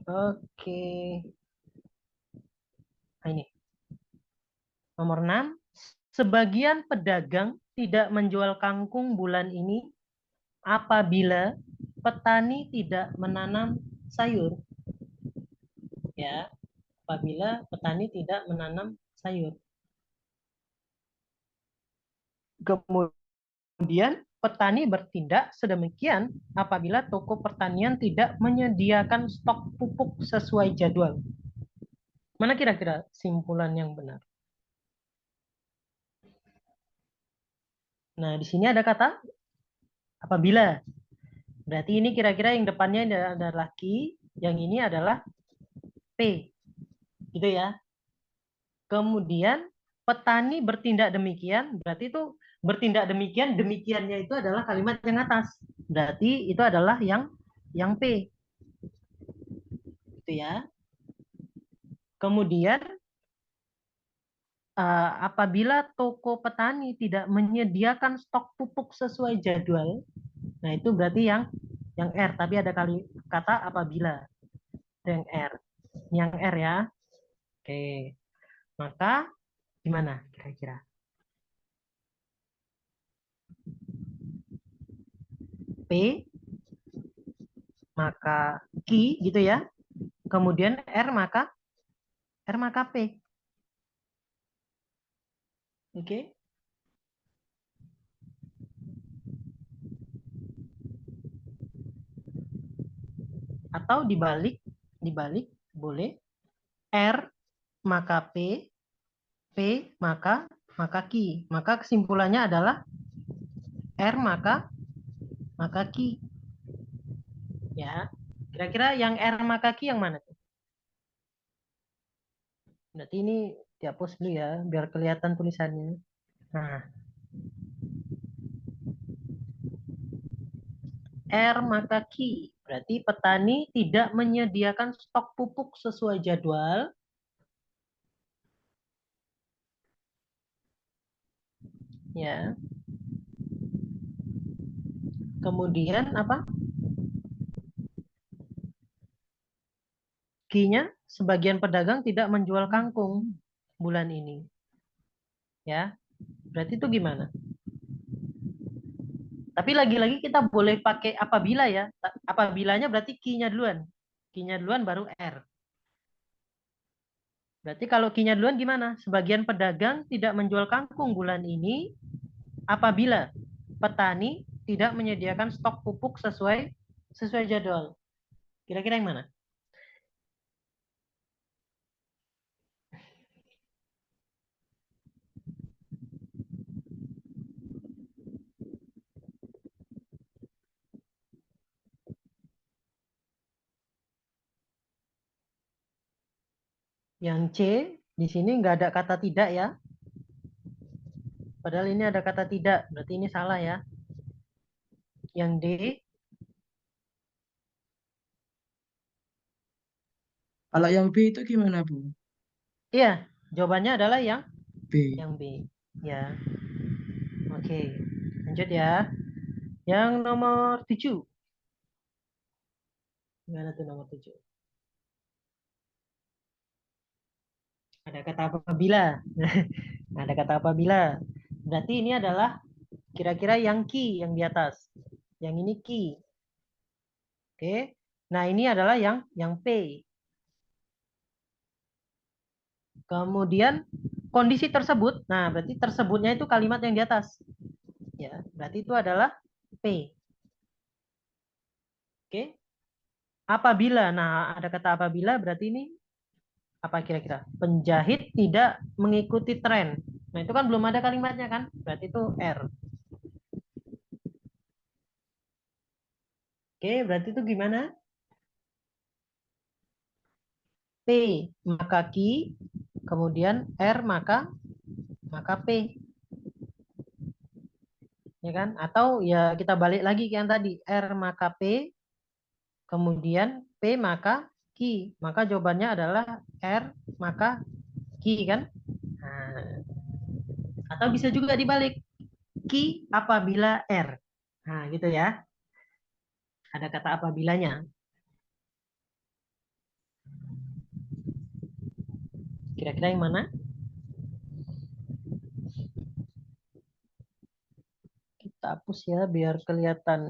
oke. Nah, ini. Nomor 6. Sebagian pedagang tidak menjual kangkung bulan ini apabila petani tidak menanam sayur. Ya, apabila petani tidak menanam sayur. Kemudian petani bertindak sedemikian apabila toko pertanian tidak menyediakan stok pupuk sesuai jadwal. Mana kira-kira simpulan yang benar? Nah, di sini ada kata apabila. Berarti ini kira-kira yang depannya adalah ki, yang ini adalah p. Gitu ya. Kemudian petani bertindak demikian, berarti itu bertindak demikian, demikiannya itu adalah kalimat yang atas. Berarti itu adalah yang P. Gitu ya. Kemudian apabila toko petani tidak menyediakan stok pupuk sesuai jadwal, nah itu berarti yang R, tapi ada kata apabila. Itu yang R. Yang R ya. Oke. Maka gimana kira-kira? P maka Q gitu ya. Kemudian R maka P. Oke. Atau dibalik boleh R maka P, P maka Q. Maka kesimpulannya adalah R maka Q. Ya. Kira-kira yang R maka Q yang mana tuh? Berarti ini dihapus dulu ya biar kelihatan tulisannya. Nah, R maka Q. Berarti petani tidak menyediakan stok pupuk sesuai jadwal. Ya. Kemudian apa? Q-nya sebagian pedagang tidak menjual kangkung bulan ini. Ya. Berarti itu gimana? Tapi lagi-lagi kita boleh pakai apabila ya. Apabilanya berarti Q-nya duluan. Q-nya duluan baru R. Berarti kalau Q-nya duluan gimana? Sebagian pedagang tidak menjual kangkung bulan ini apabila petani tidak menyediakan stok pupuk sesuai jadwal. Kira-kira yang mana? Yang C di sini nggak ada kata tidak ya. Padahal ini ada kata tidak. Berarti ini salah ya. Yang D, Kalau yang B itu gimana, Bu? iya, jawabannya adalah yang B. yang B. Ya, oke. Lanjut ya. Yang nomor 7. Gimana tuh nomor 7? Ada kata apabila. Ada kata apabila. Berarti ini adalah kira-kira yang ki yang di atas. Yang ini ki. Oke. Nah, ini adalah yang P. Kemudian kondisi tersebut. Nah, berarti tersebutnya itu kalimat yang di atas. Ya, berarti itu adalah P. Oke. Apabila. Nah, ada kata apabila berarti ini apa kira-kira? Penjahit tidak mengikuti tren. Nah, itu kan belum ada kalimatnya kan? Berarti itu R. Oke, berarti itu gimana? P maka Q, kemudian R maka P, ya kan? Atau ya kita balik lagi ke yang tadi, R maka P, kemudian P maka Q. Maka jawabannya adalah R maka Q kan? Nah, atau bisa juga dibalik, Q apabila R. Nah, gitu ya. Ada kata apabilanya. Kira-kira yang mana? Kita hapus ya biar kelihatan.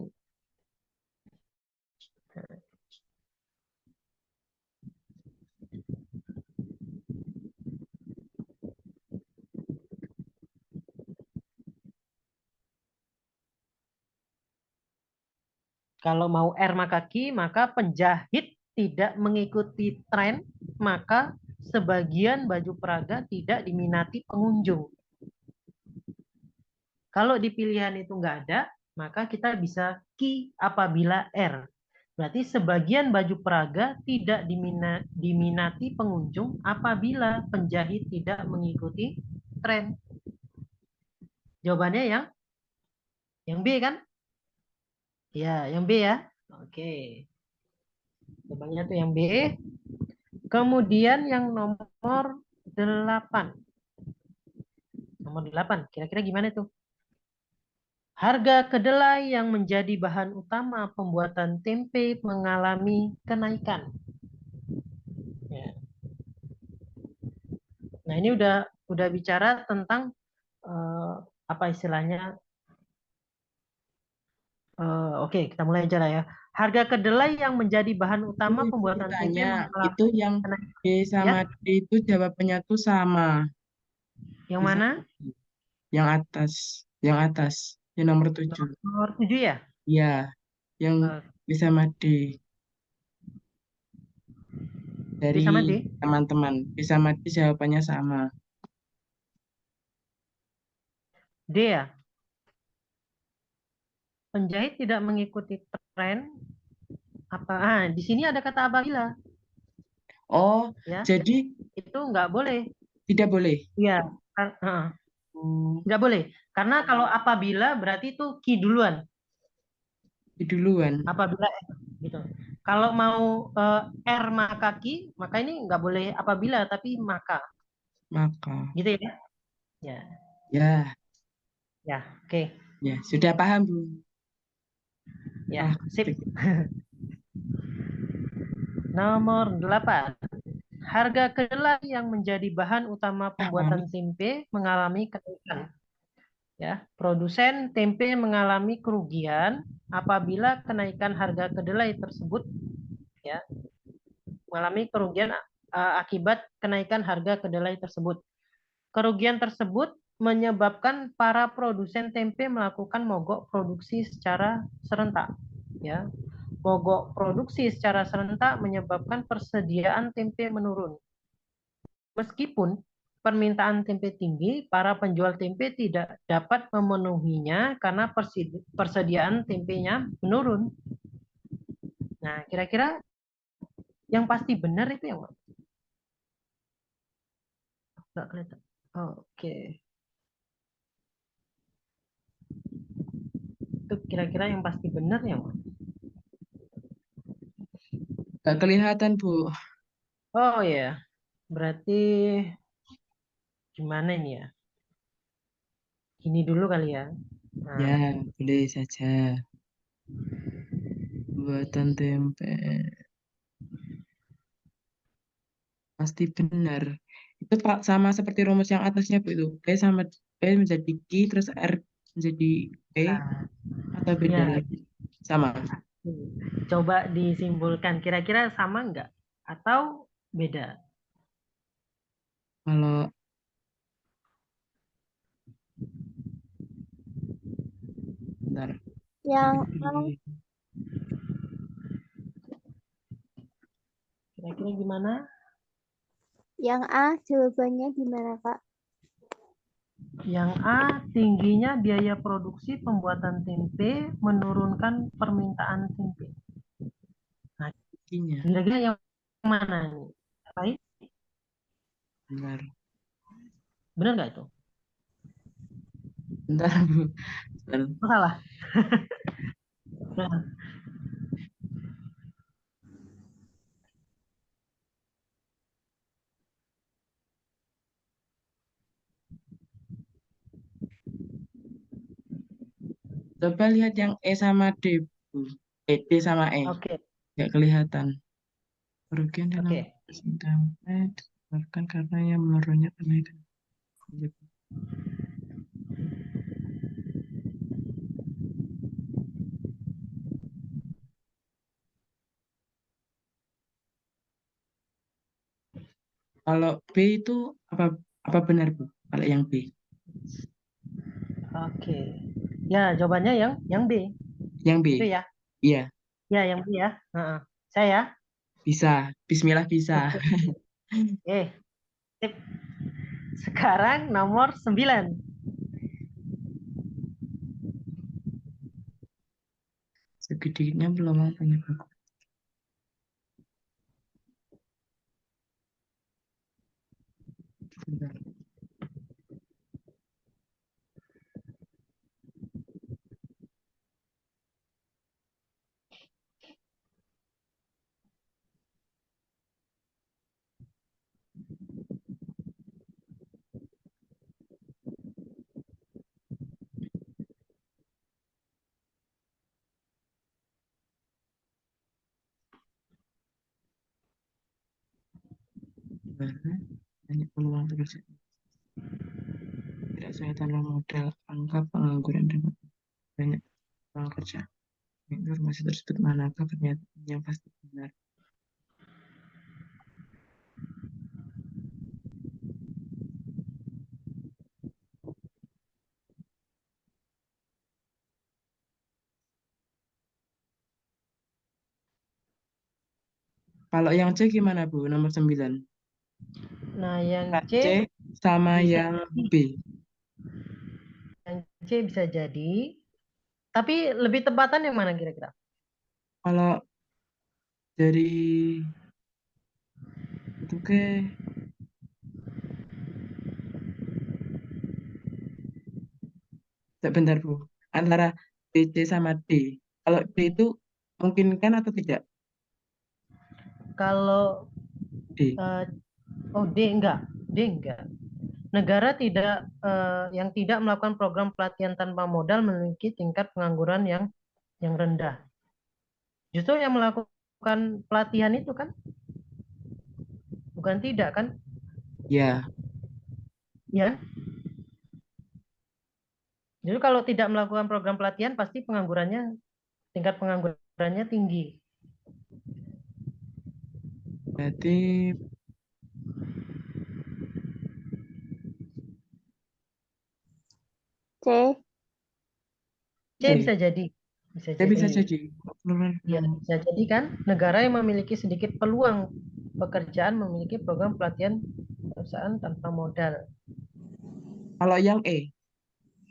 Kalau mau R maka Q, maka penjahit tidak mengikuti tren, maka sebagian baju peraga tidak diminati pengunjung. Kalau di pilihan itu nggak ada, maka kita bisa Q apabila R. Berarti sebagian baju peraga tidak diminati pengunjung apabila penjahit tidak mengikuti tren. Jawabannya yang B kan? Ya, yang B ya. Oke. Jawabannya tuh yang B. Kemudian yang nomor 8. Nomor 8, kira-kira gimana tuh? Harga kedelai yang menjadi bahan utama pembuatan tempe mengalami kenaikan. Ya. Nah, ini udah bicara tentang apa istilahnya? Oke, kita mulai aja lah ya. Harga kedelai yang menjadi bahan utama Ibu pembuatan tempe bertanya, itu mengalami yang kenaikan. B Ya, sama D itu jawabannya tuh sama. yang Bisa mana? yang atas, yang atas, yang nomor 7. Nomor 7 ya? Ya, yang Eh, B sama D B sama dari D? teman-teman. B sama D jawabannya sama. D ya? Penjahit tidak mengikuti tren apa? Di sini ada kata apabila, Oh, ya. Jadi jadi itu nggak boleh. tidak boleh. Iya, Oh, nggak boleh. Karena kalau apabila berarti itu ki duluan. duluan. Apabila gitu. Kalau mau R maka ki, maka ini nggak boleh apabila tapi maka. Maka, Gitu ya. Ya, ya, ya, oke. ya, sudah paham, Bu. Ya, Ah, sip. Nomor 8. Harga kedelai yang menjadi bahan utama paham. pembuatan tempe mengalami kenaikan. Ya, produsen tempe mengalami kerugian apabila kenaikan harga kedelai tersebut ya mengalami kerugian akibat kenaikan harga kedelai tersebut. Kerugian tersebut menyebabkan para produsen tempe melakukan mogok produksi secara serentak. Ya, mogok produksi secara serentak menyebabkan persediaan tempe menurun. Meskipun permintaan tempe tinggi, para penjual tempe tidak dapat memenuhinya karena persediaan tempenya menurun. Nah, kira-kira yang pasti benar itu yang mana? Nggak kelihatan. Oke, itu kira-kira yang pasti benar yang mana? Gak kelihatan, Bu. Oh ya, berarti gimana ini ya? Ini dulu kali ya. Nah, Ya, boleh saja. Buatan tempe. Pasti benar. Itu Pak sama seperti rumus yang atasnya, Bu, itu. B sama B menjadi Q, terus R menjadi B, nah, atau beda ya, lagi? Sama. coba disimpulkan. Kira-kira sama nggak? Atau beda? Kalau bentar. Yang A, Kira-kira gimana? yang A jawabannya gimana, Kak? Yang A, tingginya biaya produksi pembuatan tempe menurunkan permintaan tempe. Nah, Q-nya. kira-kira yang mana nih? Baik, Bentar. benar nggak itu? Bentar, Bu. Bentar. Oh, salah. Nah, Coba lihat yang E sama D, Bu. D sama E. Oke, Nggak kelihatan. Kerugian dalam oke. operasi dompet disebabkan karena yang menurunnya kenaikan. Kalau B itu apa apa benar, Bu? Kalau yang B. Oke. Ya, jawabannya yang B. Yang B. Itu ya. Iya, Ya, yang B ya. Heeh. Saya. bisa. Bismillah bisa. Oke. Sip. Sekarang nomor 9. Segedenya belum mau punya buku. Sebentar. Karena banyak peluang pekerjaan. Tidak saya tanpa modal, angka pengangguran dan banyak peluang kerja. Informasi tersebut manakah pernyataan yang pasti benar? Kalau yang C gimana, Bu? Nomor 9. Nah, yang Nah, C C sama bisa yang jadi. B. Yang C bisa jadi. Tapi lebih tepatan yang mana kira-kira? Kalau dari itu ke sebentar, Bu. Antara B, C sama D. Kalau D itu mungkin kan atau tidak? Kalau D. eh, oh D enggak. D enggak. Negara tidak yang tidak melakukan program pelatihan tanpa modal memiliki tingkat pengangguran yang rendah. Justru yang melakukan pelatihan itu kan bukan tidak kan? Ya, Ya. Jadi kalau tidak melakukan program pelatihan pasti tingkat penganggurannya tinggi. berarti C. C C. bisa jadi. Bisa C bisa jadi. jadi. Plural. Ya, bisa jadi kan negara yang memiliki sedikit peluang pekerjaan memiliki program pelatihan perusahaan tanpa modal. Kalau yang E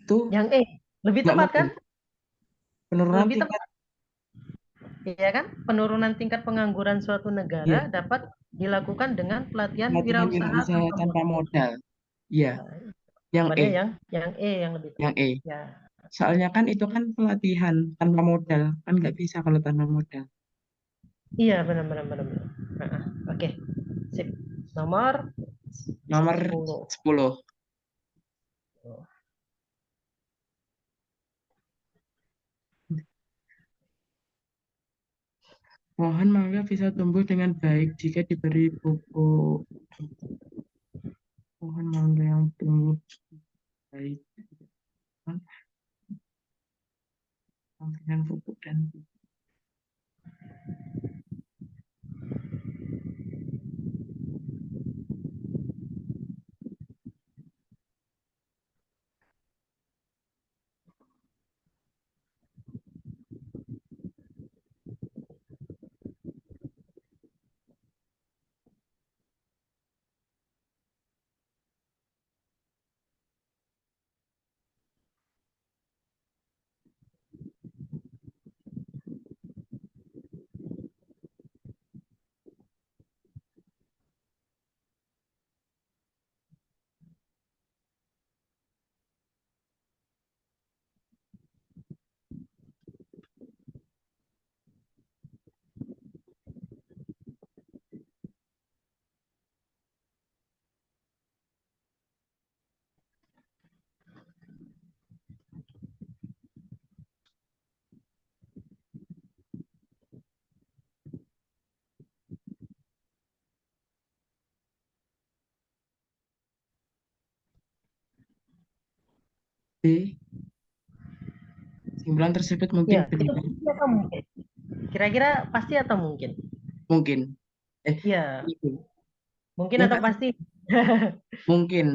itu Yang E lebih nggak tepat kan? modal. Penurunan Lebih tingkat tepat, ya kan? Penurunan tingkat pengangguran suatu negara ya, dapat dilakukan dengan pelatihan pelatihan wirausaha wirausaha tanpa tanpa modal. modal. Iya, Nah, yang E, jawabannya yang E yang lebih yang tepat. E. Ya, Soalnya kan itu kan pelatihan tanpa modal, kan nggak bisa kalau tanpa modal. iya benar benar benar. Benar. Nah, oke, sip. Nomor Nomor 10. 10. Pohon mangga bisa tumbuh dengan baik jika diberi pupuk. Pohon mangga yang tumbuh baik kan pemberian pupuk dan B. Simpulan tersebut mungkin Ya, itu benar. pasti atau mungkin? Kira-kira pasti atau mungkin? Mungkin. Ya, Mungkin. mungkin Ya atau nggak sih? pasti? Mungkin.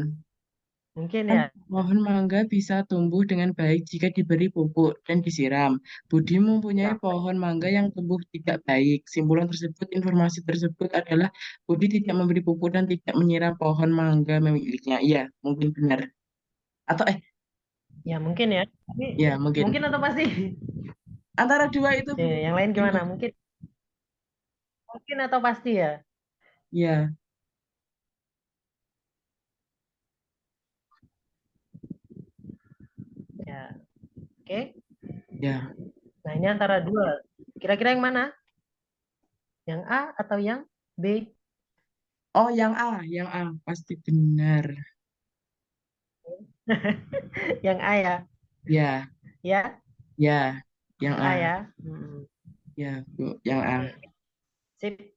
Mungkin Kan ya. pohon mangga bisa tumbuh dengan baik jika diberi pupuk dan disiram. Budi mempunyai Ya, pohon mangga yang tumbuh tidak baik. Simpulan tersebut, informasi tersebut adalah Budi tidak memberi pupuk dan tidak menyiram pohon mangga miliknya. Iya, mungkin benar. Atau ya mungkin ya. Tapi ya mungkin. mungkin atau pasti? Antara dua itu Yang lain ini. gimana? Mungkin atau pasti ya? Ya, Ya, oke. ya. Nah, ini antara dua. Kira-kira yang mana? Yang A atau yang B? Oh, yang A pasti benar. Yang A ya. Ya, Ya, ya, yang yang A A. ya. Hmm, Ya, Bu, yang A. oke. Sip.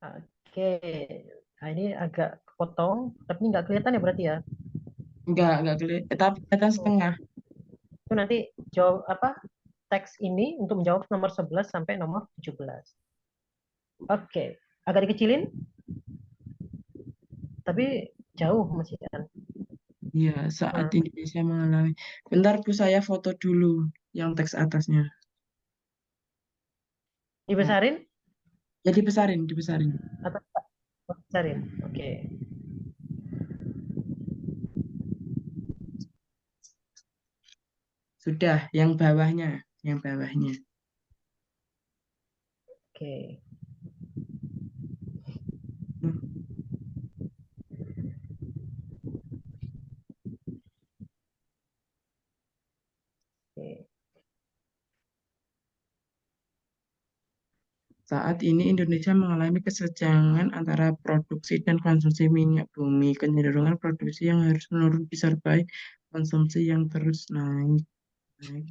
Oke. Nah, ini agak kepotong, tapi nggak kelihatan ya berarti ya. Enggak kelihatan, tapi kelihatan Oh, setengah. itu nanti jawab apa? Teks ini untuk menjawab nomor 11 sampai nomor 17. Oke. Agak dikecilin, tapi jauh masih kan. Ya, saat Hmm. Indonesia mengalami. Bentar, Bu, saya foto dulu yang teks atasnya. Ya, Dibesarin ya dibesarin, dibesarin. atau besarin? Oke. Sudah, yang bawahnya, yang bawahnya. Oke. Hmm, Oke. Saat ini Indonesia mengalami kesenjangan antara produksi dan konsumsi minyak bumi. Kecenderungan produksi yang harus menurun disertai konsumsi yang terus naik. Naik.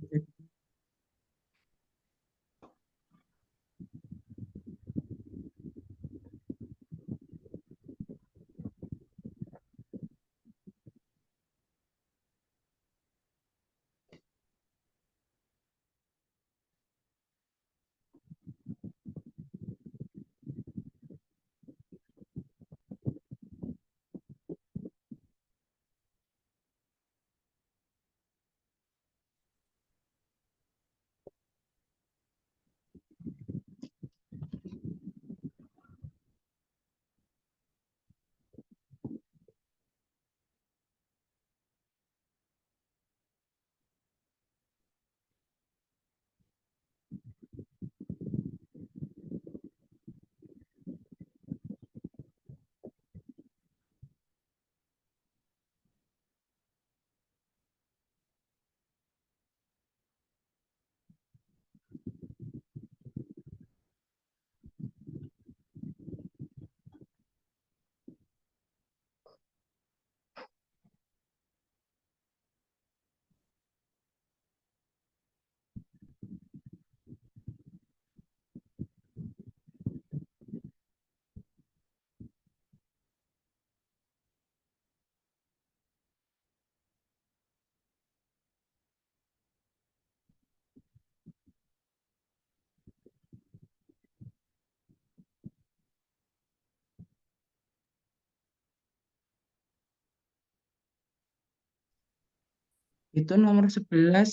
Itu nomor 11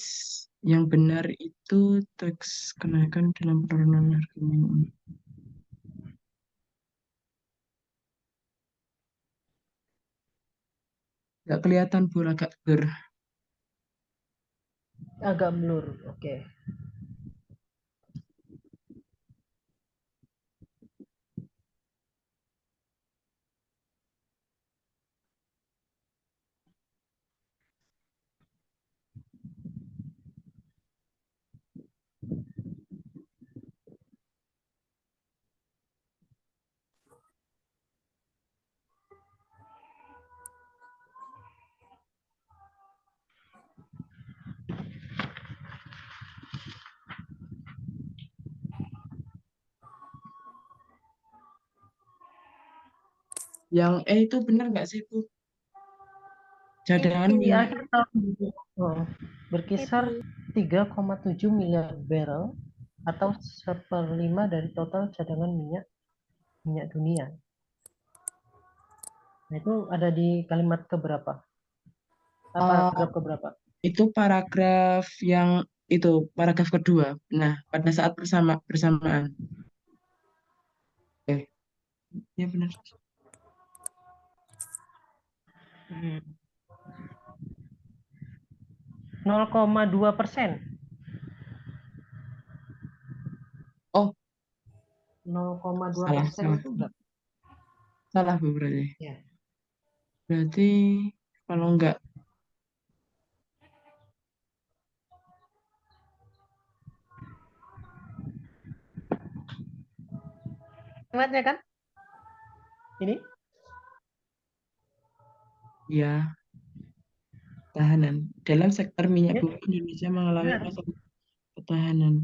yang benar itu teks kenaikan dalam penurunan harga minyak. Nggak kelihatan Bu, agak blur. Agak blur. Oke. Yang itu benar nggak sih, Bu? Cadangan Itu Di minyak. akhir tahun oh, berkisar itu 3,7 miliar barrel atau 1/5 dari total cadangan minyak dunia. Nah, itu ada di kalimat keberapa? Eh, Paragraf keberapa? itu paragraf kedua. Nah, pada saat bersamaan. Eh, ya benar. Hmm. 0,2%. Oh, 0,2 salah, persen salah. itu enggak? Salah, Bu, berarti. Ya. Berarti kalau nggak, Kalimatnya kan? Ini? ya, tahanan. Dalam sektor minyak Ya, bumi, Indonesia mengalami benar. masa ketahanan.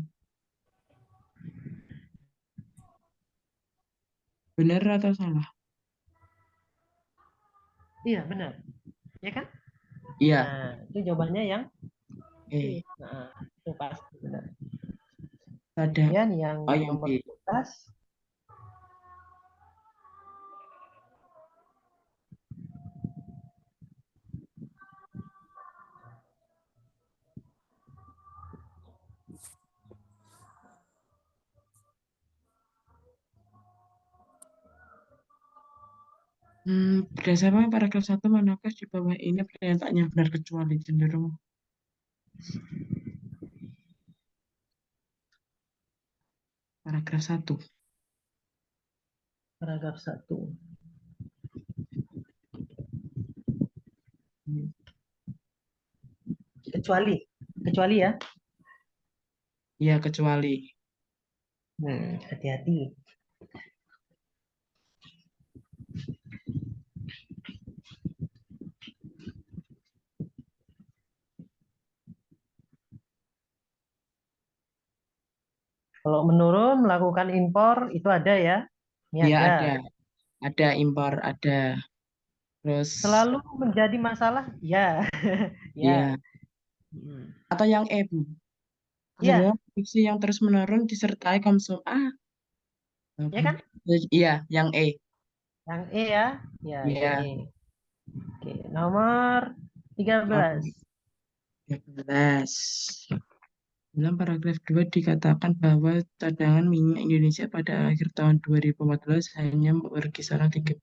Benar atau salah? Iya, benar. Ya kan? Iya. Nah, itu jawabannya yang Eh, nah, itu pasti benar. ada. Kemudian yang Oh, yang nomor B. 11, Berdasarkan paragraf 1 manakah di bawah ini pernyataan yang benar kecuali cenderung paragraf 1. paragraf 1. Kecuali. Kecuali ya. Ya, kecuali. Hati-hati. Kalau menurun melakukan impor itu ada ya. Ini Ya, ada. ada. Ada impor, ada. Terus, Selalu menjadi masalah? Ya. Ya. ya. Hmm. Atau yang E, Bu. Ya, Kesenjangan produksi yang terus-menerus disertai konsum. ya Apa? kan? Iya, yang E. Yang E ya. Ya, yang Iya. E. Oke, nomor 13. 13. Dalam paragraf 2 dikatakan bahwa cadangan minyak Indonesia pada akhir tahun 2014 hanya berkisaran 3.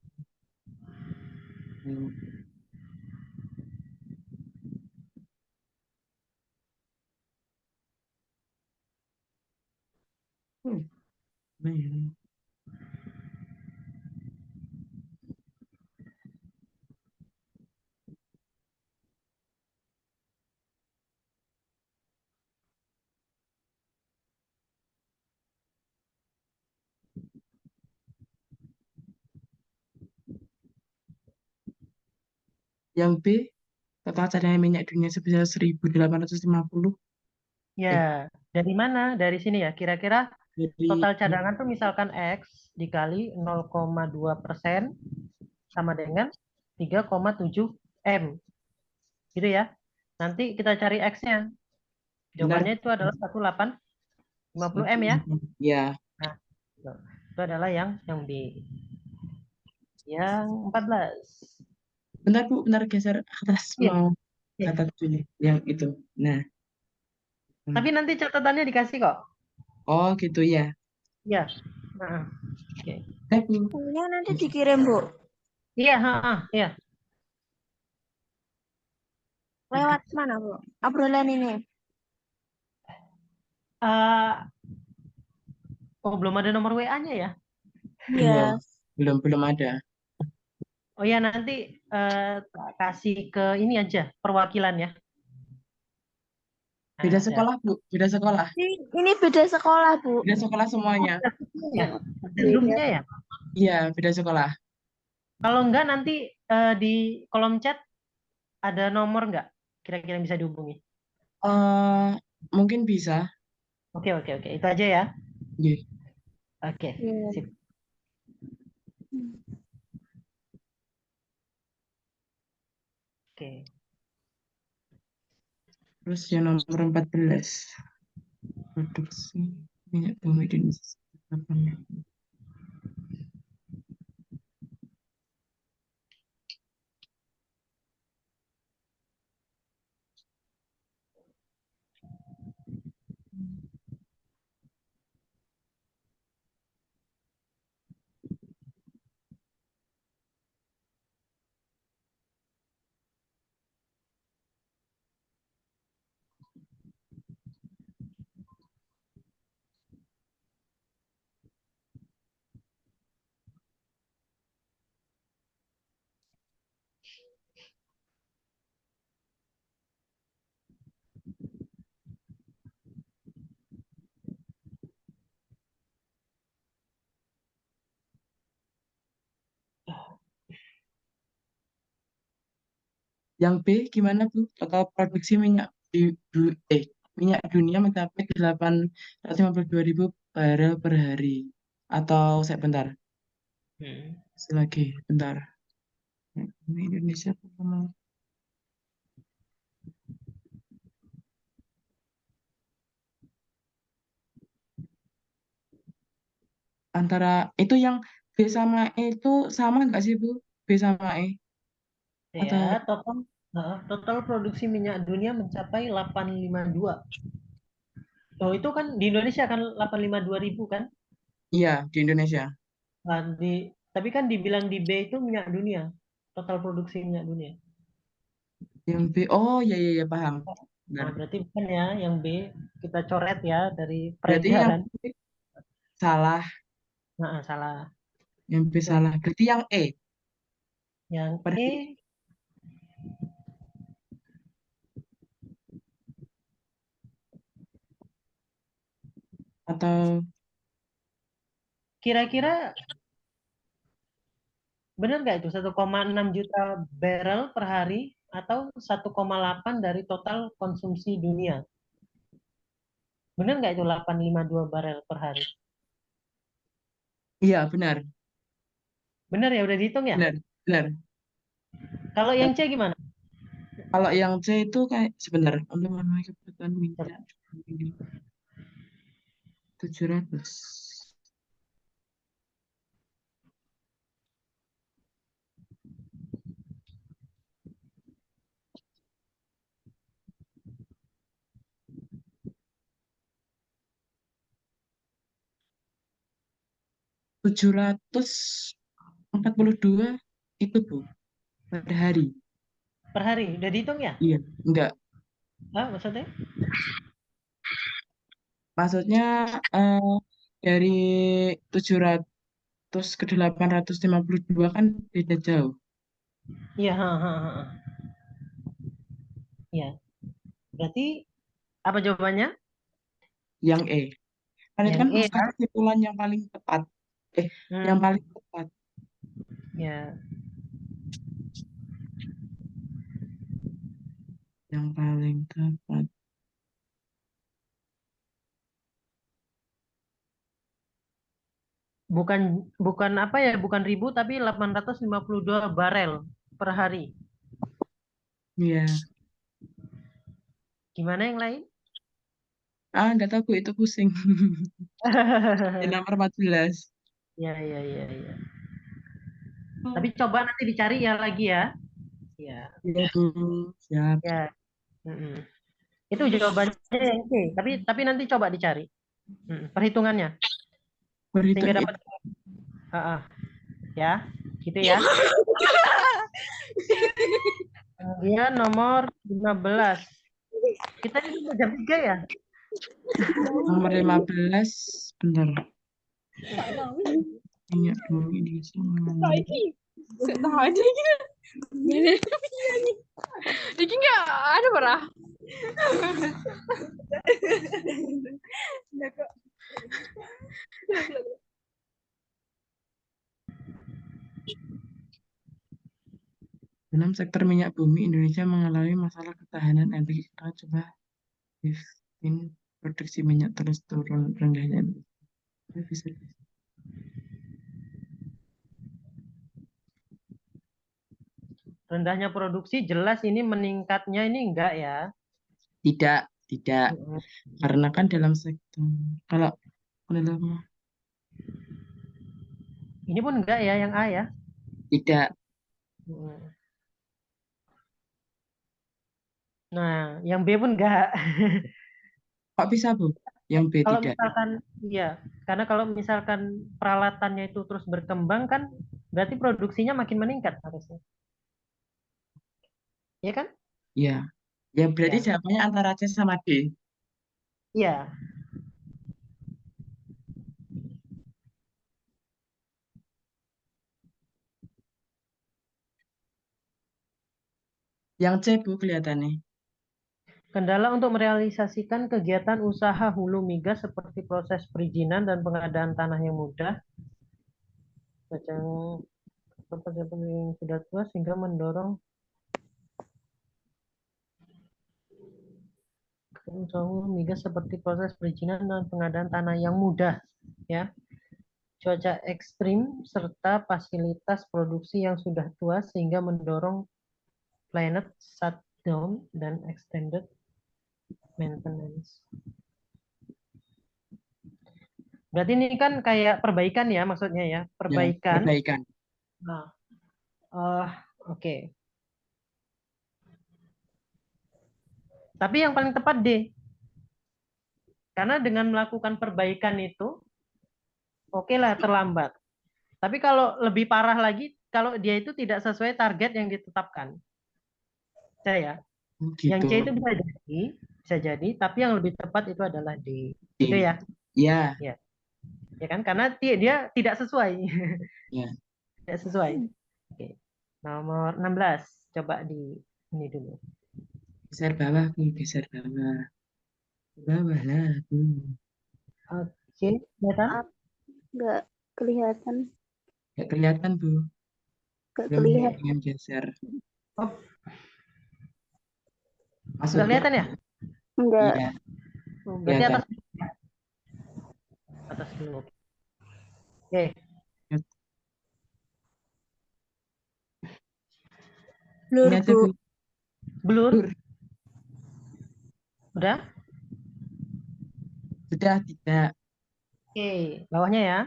Nah, ya. Yang B, total cadangan minyak dunia sebesar 1.850. Ya, dari mana? Dari sini ya. Kira-kira Jadi total cadangan tuh misalkan X dikali 0,2% sama dengan 3,7 M. Gitu ya. Nanti kita cari X-nya. benar. Jawabannya itu adalah 1850 M ya. Ya, Nah, itu adalah yang B. Yang 14. bentar Bu, bentar geser atas Iya, mau iya. catat dulu yang itu. Nah, Tapi nanti catatannya dikasih kok. oh gitu ya. Iya. Nah, oke. Bu. ini nanti dikirim Bu. Iya, iya. Lewat mana Bu? Obrolan ini. Eh, oh, belum ada nomor WA-nya ya? Belum, Iya. belum ada. Oh ya, nanti tak kasih ke ini aja, perwakilan ya. Nah, Beda ada. sekolah Bu, beda sekolah. Ini beda sekolah Bu. Beda sekolah semuanya. Ya, ada Beda. Zoom-nya ya. Iya, beda sekolah. Kalau enggak nanti di kolom chat ada nomor enggak? Kira-kira yang bisa dihubungi. eh Mungkin bisa. Oke, oke, oke. Itu aja ya. Iya. Oke, Iya. sip. Oke. Terus yang nomor 14, produksi minyak bumi di Indonesia. Kapan? Yang B gimana Bu? Total produksi minyak dunia mencapai 852.000 barel per hari. Atau sebentar, Hmm. selagi bentar. Ini Indonesia pertama. Antara itu yang B sama E itu sama nggak sih Bu? B sama E Ya, atau total produksi minyak dunia mencapai 852. Oh, itu kan di Indonesia kan 852.000 kan? iya di Indonesia? Nah, tapi kan dibilang di B itu minyak dunia, total produksi minyak dunia. Yang B, oh iya iya iya, paham. Benar. Nah, berarti bukan ya yang B, kita coret ya dari Berarti yang peredaran. B salah, Nah, salah. yang B Coba salah. Berarti yang E yang per hari E, atau kira-kira benar nggak itu 1,6 juta barrel per hari atau 1,8 dari total konsumsi dunia? Benar nggak itu 852 barrel per hari? iya benar, Benar ya, udah dihitung ya? benar, benar. Kalau yang C gimana? Kalau yang C itu kayak sebentar, untuk memenuhi kebutuhan minyak ini 700. 742 itu Bu, per hari. Per hari, udah dihitung ya? Iya, enggak. Ah, maksudnya? Maksudnya eh, dari 700 ke 852 kan beda jauh. Iya, ha, ha, ha, ha. Iya. Berarti apa jawabannya? Yang E. Kan itu Yang kan E merupakan ya. kesimpulan yang paling tepat. Eh, yang Hmm, paling tepat. ya. Yang paling tepat. Bukan bukan apa ya, bukan ribu tapi 852 barel per hari. Iya. Gimana yang lain? Ah, nggak tahu Bu, itu pusing. Yang nomor 14. Ya, ya, ya, ya. Tapi Oh, coba nanti dicari ya lagi ya. Ya, iya Bu. Siap. ya. Mm-mm. Itu jawabannya yang C. Tapi nanti coba dicari perhitungannya sehingga Berhitung itu. dapat. Ah, ah. Ya, gitu ya. Kemudian nomor 15. Kita ini udah jam 3 ya? Nomor 15. Bentar. Minyak bumi Indonesia mengalami. Iki nggak ada parah. Dalam sektor minyak bumi, Indonesia mengalami masalah ketahanan energi. Kita coba lifting produksi minyak terus turun rendahnya. Bisa. Rendahnya produksi jelas ini meningkatnya ini enggak ya. Tidak, tidak. Mm-mm. Karena kan dalam sektor. Kalau dalam Ini pun enggak ya yang A ya. tidak. Mm. Nah, yang B pun enggak. Kok bisa, Bu? Yang B Kalau tidak. misalkan iya, karena kalau misalkan peralatannya itu terus berkembang kan berarti produksinya makin meningkat harusnya. Iya kan? Ya. Ya berarti Ya. jawabannya antara C sama D. Iya. Yang C, Bu, kelihatannya. Kendala untuk merealisasikan kegiatan usaha hulu migas seperti proses perizinan dan pengadaan tanah yang mudah, macam pekerjaan yang sudah tua sehingga mendorong usaha hulu migas seperti proses perizinan dan pengadaan tanah yang mudah, ya. Cuaca ekstrim serta fasilitas produksi yang sudah tua sehingga mendorong planet shutdown dan extended maintenance. Berarti ini kan kayak perbaikan ya maksudnya ya, Ya, perbaikan. perbaikan. Nah, eh, oke. Tapi yang paling tepat D. Karena dengan melakukan perbaikan itu, oke lah terlambat. Tapi kalau lebih parah lagi, kalau dia itu tidak sesuai target yang ditetapkan. Saya, Oh, yang gitu. C itu bisa jadi, tapi yang lebih tepat itu adalah D. Itu D. ya, Ya, ya, ya kan? Karena dia tidak sesuai, ya. tidak sesuai. Oke. Nomor 16, coba di ini dulu. Geser bawah, Bu. Geser bawah. Bawah lah, Bu. Oke, kelihatan? Maaf, nggak kelihatan. Nggak kelihatan, Bu. Nggak Belum kelihatan. dengan geser. Oh, nggak Masuknya, kelihatan ya? Nggak. iya, Oh, berarti kelihatan. atas dulu. Oke, Blur, Ini aja, Bu. Bu. blur, Blur. udah? Sudah tidak. Oke, bawahnya ya.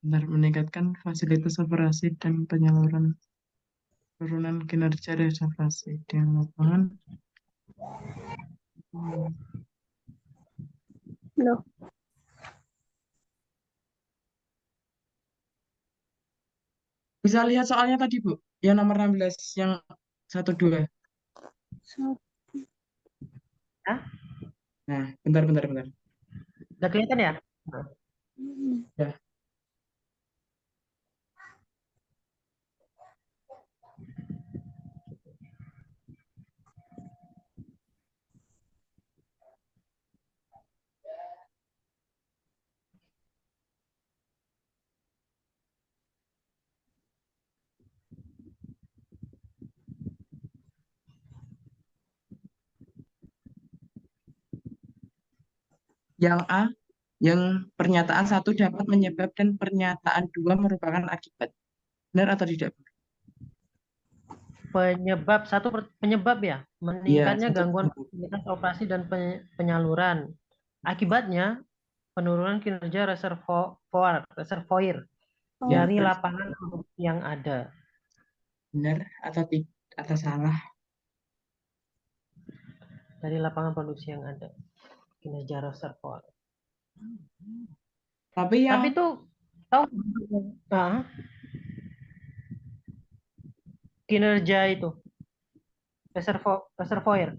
Benar, meningkatkan fasilitas operasi dan penyaluran turunan kinerja reservasi di lapangan. Loh, Bisa lihat soalnya tadi, Bu. Yang nomor 16, yang 1, 2. so- Hah? Nah, bentar, bentar, bentar. Udah kelihatan ya? Ya. Yang A, yang pernyataan 1 dapat menyebab dan pernyataan 2 merupakan akibat. Benar atau tidak? Penyebab ya, Iya, meningkatnya satu gangguan penyebab. fasilitas operasi dan penyaluran. Akibatnya penurunan kinerja reservoir Ya, dari benar. lapangan produksi yang ada. Benar atau tidak atau salah? Dari lapangan produksi yang ada, kinerja reservoir. Tapi yang Tapi itu tahu ah, kinerja itu reservoir.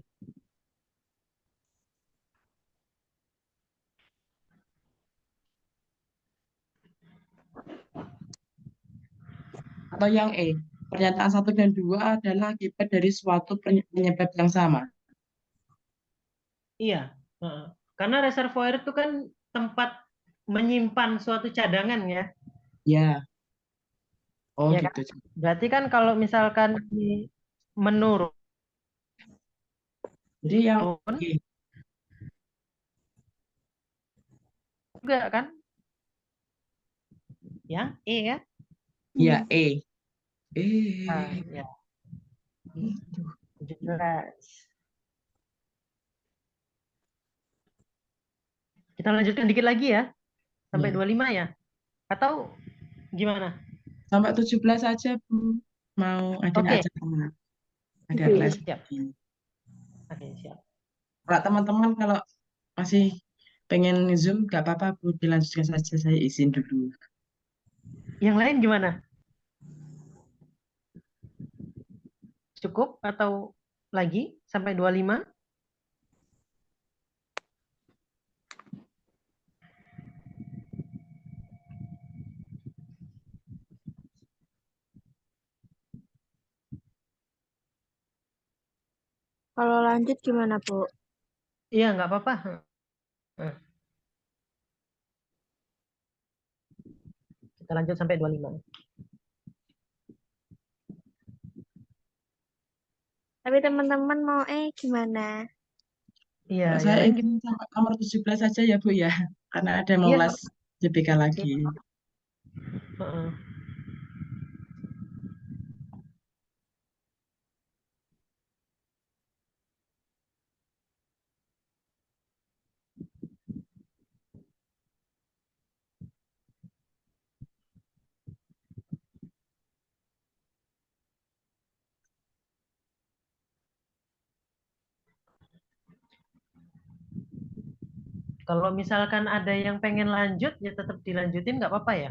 atau yang E, pernyataan 1 dan 2 adalah akibat dari suatu penyebab yang sama. Iya. Heeh. Karena reservoir itu kan tempat menyimpan suatu cadangan ya. Ya, oh Ya kan? gitu. Berarti kan kalau misalkan menurun Jadi yang E, juga kan? Ya, E ya. ya E. Nah, Eh, ya. 17. Kita lanjutkan dikit lagi ya. Sampai Ya. 25 ya. Atau gimana? Sampai 17 aja, Bu. Mau ada Oke, acara. Ada Oke. les. siap. Oke, siap. Kalau teman-teman kalau masih pengen Zoom, nggak apa-apa, Bu. Dilanjutkan saja. Saya izin dulu. Yang lain gimana? Cukup atau lagi sampai 25? Kalau lanjut gimana, Bu? Iya, nggak apa-apa. Kita lanjut sampai 25. Tapi teman-teman mau gimana? Iya, Kalau yang saya lain ingin sampai nomor 17 saja ya, Bu, ya. Karena ada yang mau iya, les JBK lagi. heeh. Kalau misalkan ada yang pengen lanjut, ya tetap dilanjutin nggak apa-apa ya?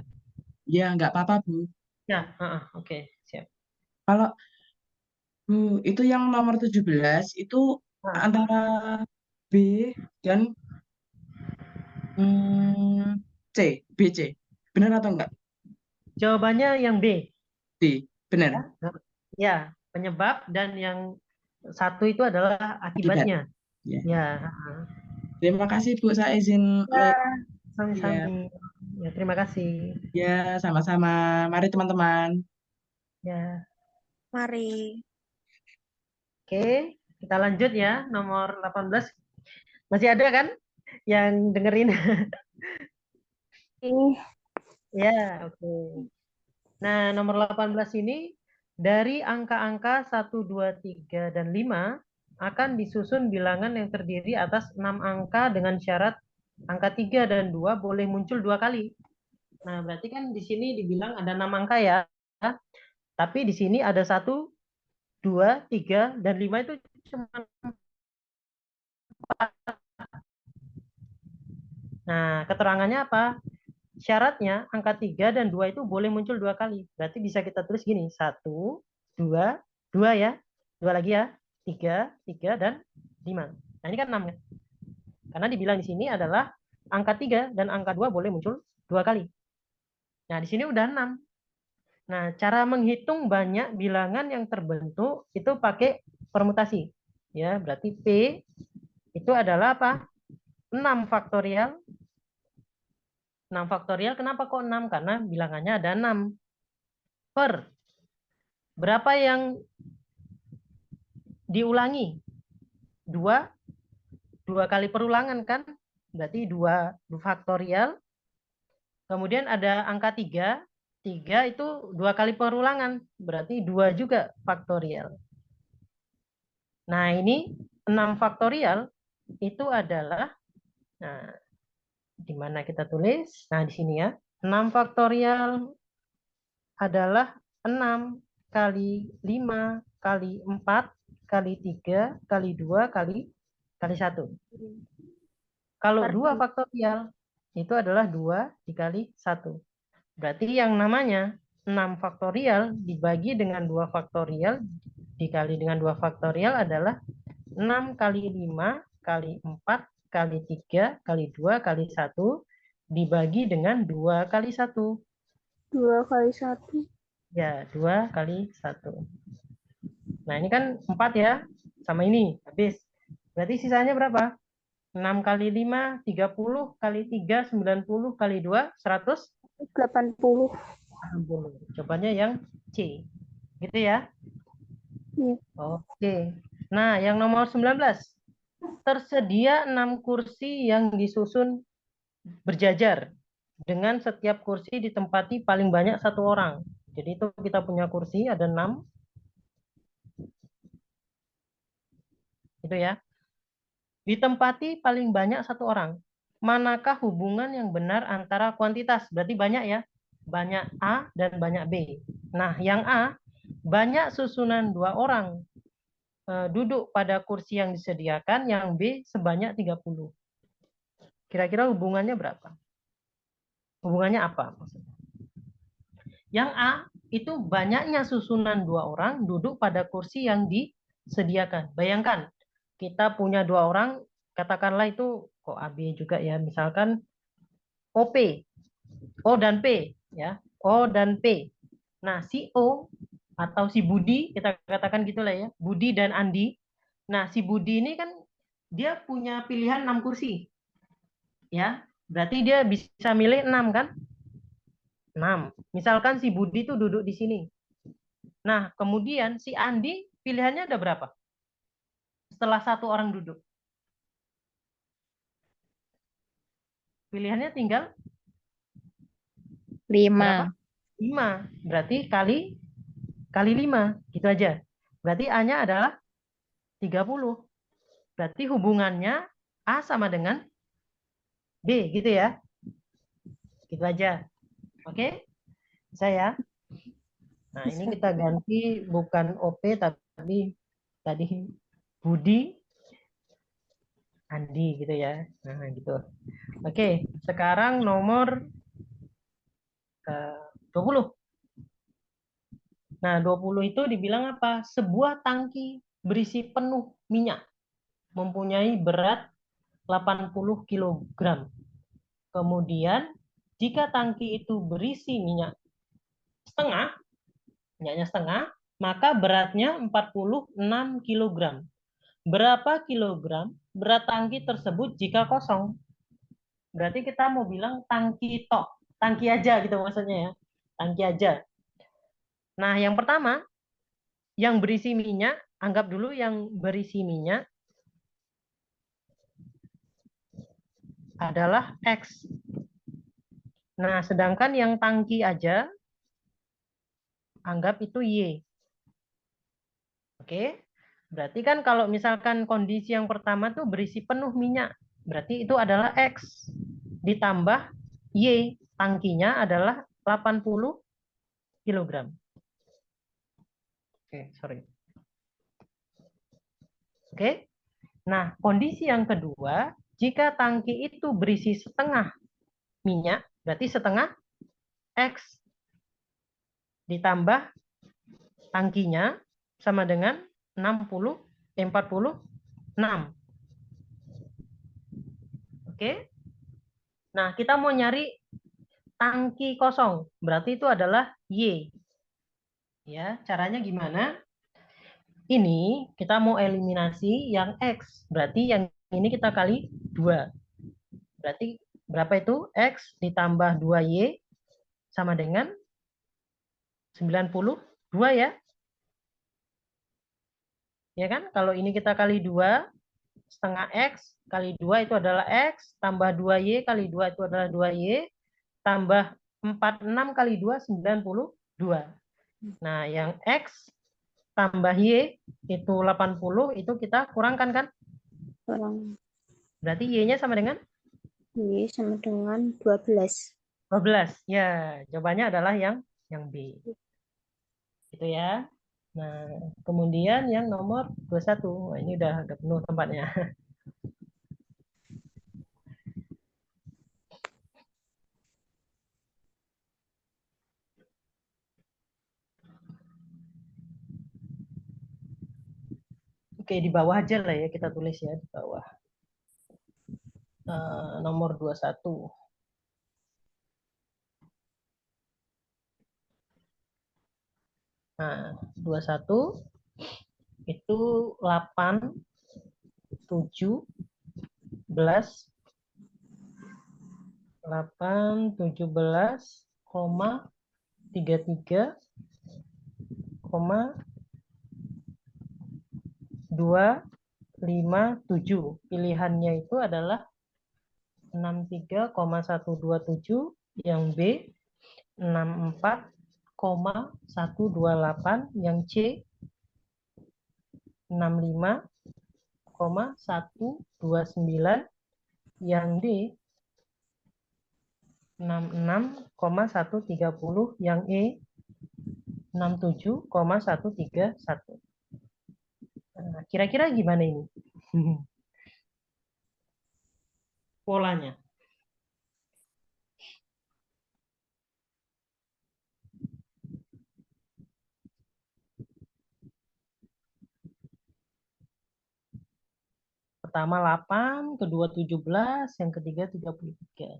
Ya, nggak apa-apa, Bu. Ya, heeh, oke, siap. Kalau Bu, itu yang nomor 17 itu Nah, antara B dan C, BC. Benar atau enggak? jawabannya yang B. D, benar. Ya, penyebab dan yang satu itu adalah Akibat. akibatnya. Ya. Ya, Terima kasih, Bu. Saya izin ya, sami-sami. Ya, terima kasih. ya, sama-sama. Mari teman-teman. Ya, Mari. oke. Kita lanjut ya, nomor 18. Masih ada kan yang dengerin? Ini Ya, oke. Nah, nomor 18 ini dari angka-angka 1, 2, 3, dan 5 akan disusun bilangan yang terdiri atas 6 angka dengan syarat angka 3 dan 2 boleh muncul 2 kali. Nah, berarti kan di sini dibilang ada 6 angka ya. Tapi di sini ada 1, 2, 3, dan 5 itu cuma. Nah, keterangannya apa? Syaratnya angka 3 dan 2 itu boleh muncul 2 kali. Berarti bisa kita tulis gini, 1, 2, 2 ya. 2 lagi ya. 3, 3, dan 5. Nah, ini kan 6 kan. Karena dibilang di sini adalah angka 3 dan angka 2 boleh muncul 2 kali. Nah, di sini udah 6. Nah, cara menghitung banyak bilangan yang terbentuk itu pakai permutasi. Ya, berarti P itu adalah apa? 6 faktorial. 6 faktorial kenapa kok 6? Karena bilangannya ada 6. Per berapa yang diulangi? 2 kali perulangan kan? Berarti 2 faktorial. Kemudian ada angka 3. 3 itu 2 kali perulangan. Berarti 2 juga faktorial. Nah, ini 6 faktorial itu adalah, nah, di mana kita tulis? Nah, di sini ya. 6 faktorial adalah 6 kali 5 kali 4 kali 3 kali 2 kali 1. Kalau 2 faktorial itu adalah 2 dikali 1. Berarti yang namanya 6 faktorial dibagi dengan 2 faktorial dikali dengan 2 faktorial adalah 6 kali 5 kali 4 kali 3 kali 2 kali 1 dibagi dengan 2 kali 1. 2 kali 1. Ya, 2 kali 1. Nah, ini kan 4 ya. Sama ini, habis. Berarti sisanya berapa? 6 kali 5, 30 kali 3, 90 kali 2, 80. 160. Jawabannya yang C. Gitu ya. Iya. Oke. Nah, yang nomor 19. Tersedia 6 kursi yang disusun berjajar. Dengan setiap kursi ditempati paling banyak 1 orang. Jadi itu kita punya kursi ada 6. gitu ya. Ditempati paling banyak 1 orang. Manakah hubungan yang benar antara kuantitas? Berarti banyak ya. Banyak A dan banyak B. Nah, yang A, banyak susunan 2 orang duduk pada kursi yang disediakan, yang B sebanyak 30. Kira-kira hubungannya berapa? Hubungannya apa maksudnya? Yang A itu banyaknya susunan 2 orang duduk pada kursi yang disediakan. Bayangkan, kita punya 2 orang, katakanlah itu kok AB juga ya, misalkan OP, O dan P ya, O dan P. Nah, si O atau si Budi, kita katakan gitulah ya, Budi dan Andi. Nah, si Budi ini kan dia punya pilihan 6 kursi. Ya, berarti dia bisa milih 6 kan? 6. Misalkan si Budi itu duduk di sini. Nah, kemudian si Andi pilihannya ada berapa? Setelah 1 orang duduk. Pilihannya tinggal 5. berapa? 5. Berarti kali 5. Gitu aja. Berarti A-nya adalah 30. Berarti hubungannya A sama dengan B gitu ya. Gitu aja. Oke? Saya. Nah, ini kita ganti bukan OP tapi tadi Budi Andi gitu ya. Nah, gitu. Oke, sekarang nomor 20. Nah, 20 itu dibilang apa? Sebuah tangki berisi penuh minyak mempunyai berat 80 kg. Kemudian, jika tangki itu berisi minyak setengah, minyaknya setengah, maka beratnya 46 kg. Berapa kilogram berat tangki tersebut jika kosong? Berarti kita mau bilang tangki tok, tangki aja gitu maksudnya ya. Tangki aja. Nah, yang pertama, yang berisi minyak, anggap dulu yang berisi minyak adalah X. Nah, sedangkan yang tangki aja, anggap itu Y. Oke? Berarti kan kalau misalkan kondisi yang pertama tuh berisi penuh minyak, berarti itu adalah X. Ditambah Y, tangkinya adalah 80 kg. Oke, sorry. Oke? Nah, kondisi yang kedua, jika tangki itu berisi setengah minyak, berarti setengah X ditambah tangkinya sama dengan 46. Oke? Nah, kita mau nyari tangki kosong, berarti itu adalah Y. Ya, caranya gimana? Ini kita mau eliminasi yang X, berarti yang ini kita kali 2. Berarti berapa itu? X ditambah 2Y sama dengan 92 ya. Ya kan? Kalau ini kita kali 2, setengah X kali 2 itu adalah X, tambah 2Y kali 2 itu adalah 2Y, tambah 46 kali 2, 92. Nah, yang X tambah Y itu 80, itu kita kurangkan kan? Kurang. Berarti Y-nya sama dengan Y sama dengan 12. 12. Ya, jawabannya adalah yang B. Gitu ya. Nah, kemudian yang nomor 21. Wah, ini udah penuh tempatnya. Oke, di bawah aja lah ya kita tulis ya di bawah. Nomor 21. Nah, 21 itu 8, 7, 11, 8, 17, 33, 2, 5, 7. Pilihannya itu adalah 63,127, yang B 64,128, yang C 65,128. 66,129, yang D 66,130, yang E 67,131. Nah, kira-kira gimana ini? Polanya. Pertama 8, kedua 17, yang ketiga 33.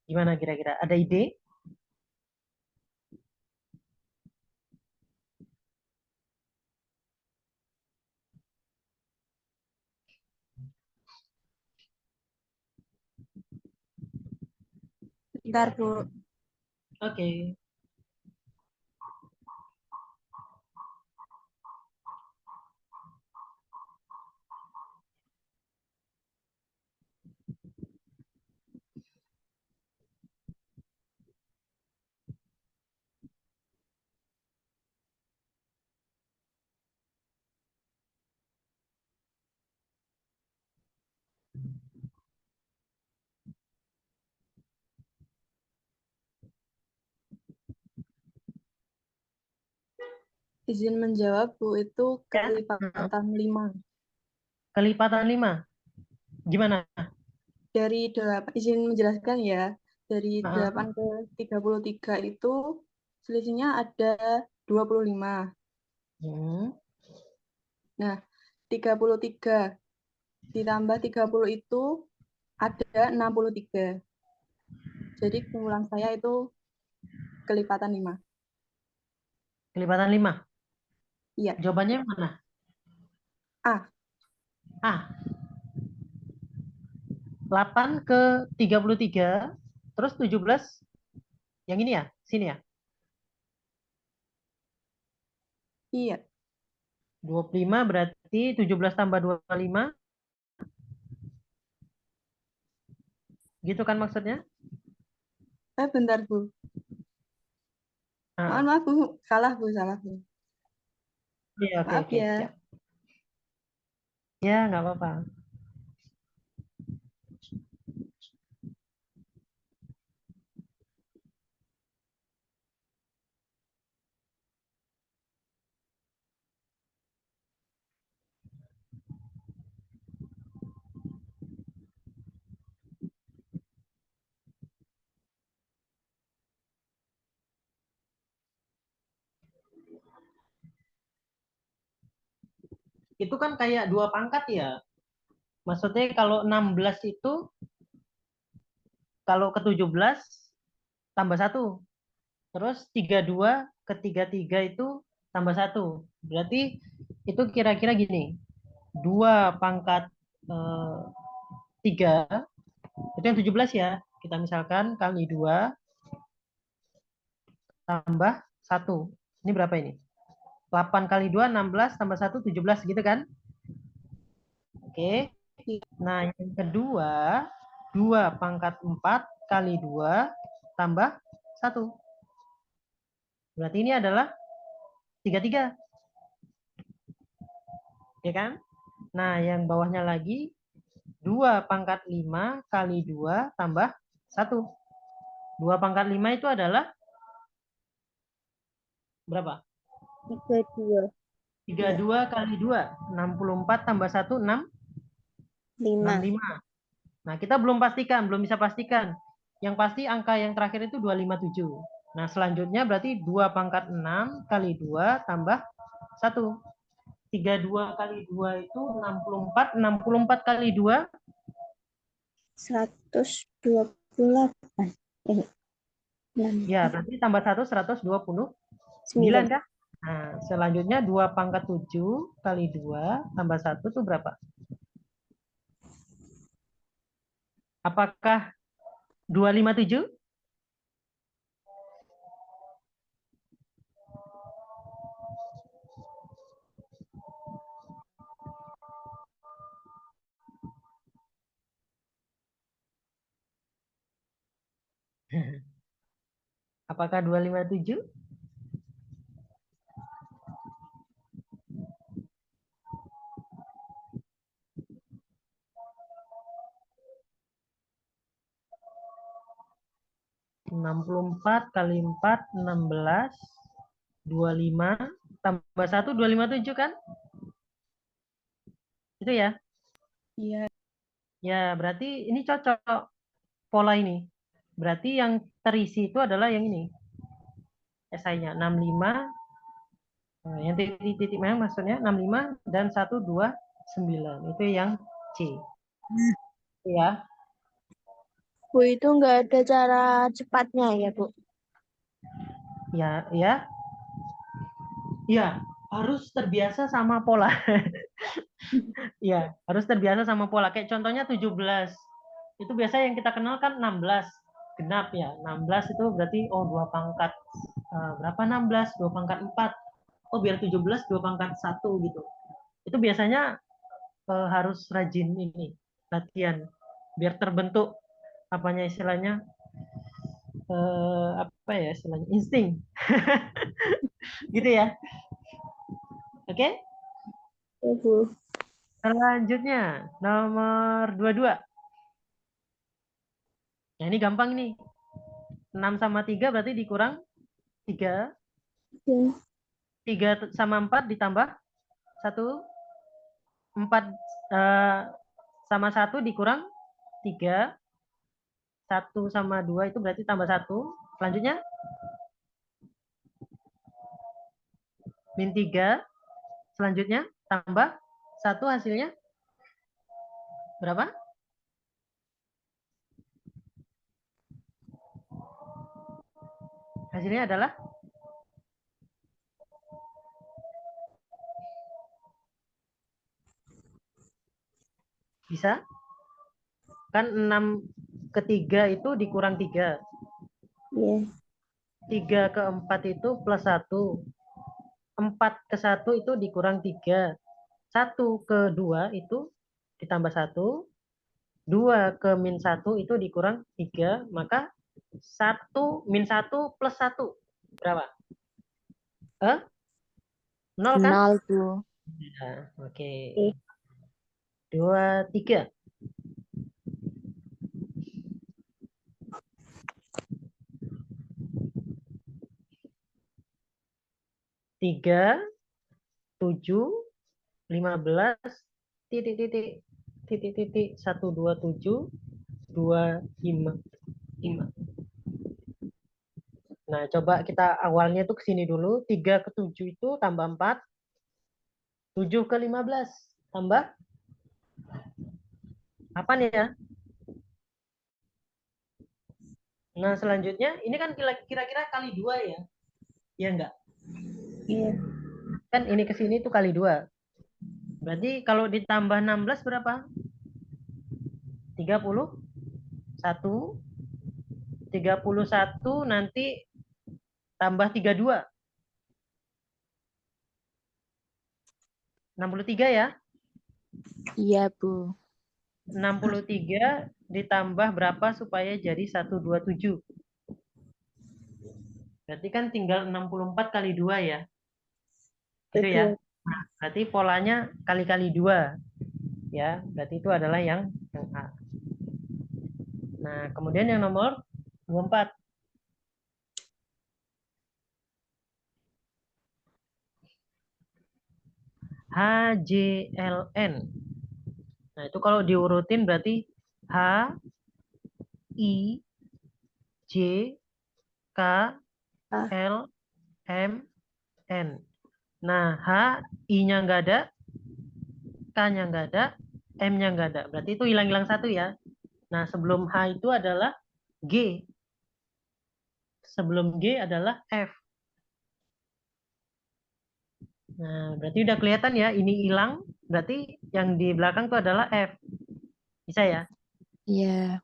Gimana kira-kira? Ada ide? Bentar, Bu. Oke. Izin menjawab, Bu, itu Ya. kelipatan 5. Kelipatan 5. Gimana? Dari 8, izin menjelaskan ya, dari Ah, 8 ke 33 itu selisihnya ada 25. hmm. Nah, 33 ditambah 30 itu ada 63. Jadi kesimpulan saya itu kelipatan 5. Kelipatan 5. Iya. Jawabannya mana? A. A. 8 ke 33, terus 17, yang ini ya? Sini ya? Iya. 25 berarti 17 tambah 25. Gitu kan maksudnya? Bentar, Bu. Ah, Maaf, Bu. Salah, Bu. Salah, Bu. iya, oke, Maaf oke, ya. siap. Ya, nggak apa-apa. Itu kan kayak 2 pangkat ya. Maksudnya kalau 16 itu, kalau ke 17 tambah 1. Terus 32 ke 33 itu tambah 1. Berarti itu kira-kira gini. 2 pangkat 3, itu yang 17 ya. Kita misalkan kali 2 tambah 1. Ini berapa ini? 8 kali 2, 16, tambah 1, 17 gitu kan? Oke. Nah, yang kedua, 2 pangkat 4 kali 2 tambah 1. Berarti ini adalah 33. Ya kan? Nah, yang bawahnya lagi 2 pangkat 5 kali 2 tambah 1. 2 pangkat 5 itu adalah berapa? 32. 32 kali 2. 64 tambah 1, 5. 65. Nah, kita belum bisa pastikan. Yang pasti angka yang terakhir itu 257. Nah, selanjutnya berarti 2 pangkat 6 kali 2 tambah 1. 32 kali 2 itu 64. 64 kali 2. 128. Ya, berarti tambah 1, 129 9. kah? Nah, selanjutnya 2 pangkat 7 kali 2 tambah 1 itu berapa? Apakah 257? Apakah 257? Enam puluh empat kali 4 16 25 tambah 1 257 kan? Itu ya. Iya. Ya, berarti ini cocok pola ini. Berarti yang terisi itu adalah yang ini. SI-nya 65. Nah, yang titik-titik memang maksudnya 65 dan 129. Itu yang C. Ya. Bu, itu nggak ada cara cepatnya ya, Bu? Ya, ya. Ya, harus terbiasa sama pola. Ya, harus terbiasa sama pola. Kayak contohnya 17. Itu biasa yang kita kenal kan 16. Genap ya. 16 itu berarti oh 2 pangkat berapa 16? 2 pangkat 4. Oh biar 17 2 pangkat 1 gitu. Itu biasanya harus rajin ini latihan biar terbentuk apanya istilahnya apa ya istilahnya insting. Gitu ya. Oke? Ya, Bu. Selanjutnya nomor 22. Nah, ini gampang nih. 6 sama 3 berarti dikurang 3. Ya. 3 sama 4 ditambah 1. 4 sama 1 dikurang 3. 1 sama 2 itu berarti tambah 1. Selanjutnya min 3. Selanjutnya tambah 1 hasilnya berapa? Hasilnya adalah bisa? Kan 6 ke 3 itu dikurang 3. Iya. 3 ke 4 itu plus 1. 4 ke 1 itu dikurang 3. 1 ke 2 itu ditambah 1. 2 ke min 1 itu dikurang 3. Maka 1 min 1 plus 1. Berapa? 0 kan? 0, Bu. Ya, oke. Oke. 2, 3. 3, 7, 15, titik, 1, 2, 7, 2, 5, 5. Nah, coba kita awalnya tuh ke sini dulu. 3 ke 7 itu tambah 4. 7 ke 15 tambah apa nih ya? Nah, selanjutnya ini kan kira-kira kali 2 ya? Ya enggak? Iya. Kan ini ke sini tuh kali 2. Berarti kalau ditambah 16 berapa? 31. 31 nanti tambah 32. 63 ya? Iya, Bu. 63 ditambah berapa supaya jadi 127? Berarti kan tinggal 64 kali 2 ya? Gitu ya? Betul. Nah, berarti polanya kali-kali 2. Ya, berarti itu adalah yang A. Nah, kemudian yang nomor 24. HJLN. Nah, itu kalau diurutin berarti H, I, J, K, Ah. L, M, N. Nah, H, I-nya nggak ada, K-nya nggak ada, M-nya nggak ada. Berarti itu hilang-hilang satu ya. Nah, sebelum H itu adalah G. Sebelum G adalah F. Nah, berarti udah kelihatan ya, ini hilang, berarti yang di belakang tuh adalah F. Bisa ya? Iya.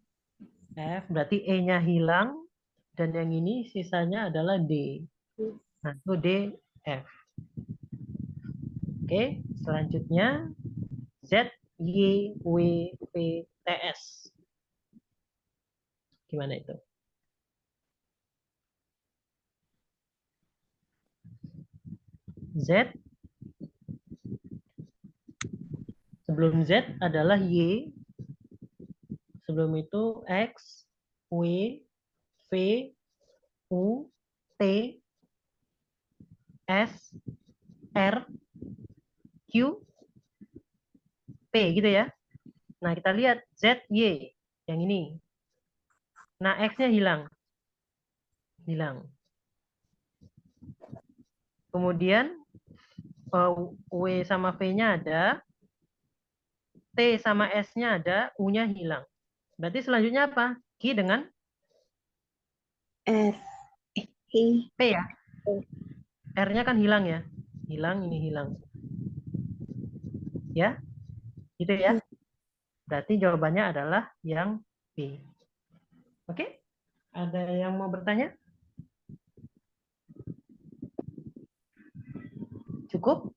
F, berarti E-nya hilang, dan yang ini sisanya adalah D. Nah, itu D, F. Oke, selanjutnya Z, Y, W, P, T, S. Gimana itu? Z, sebelum Z adalah Y, sebelum itu X, W, V, U, T, S, R, Q, P gitu ya. Nah, kita lihat Z, Y. Yang ini. Nah, X-nya hilang. Hilang. Kemudian W sama V-nya ada. T sama S-nya ada. U-nya hilang. Berarti selanjutnya apa? Q dengan R. I. P ya. R-nya kan hilang ya. Hilang, ini hilang. Ya, gitu ya. Berarti jawabannya adalah yang B. Oke? Ada yang mau bertanya? Cukup?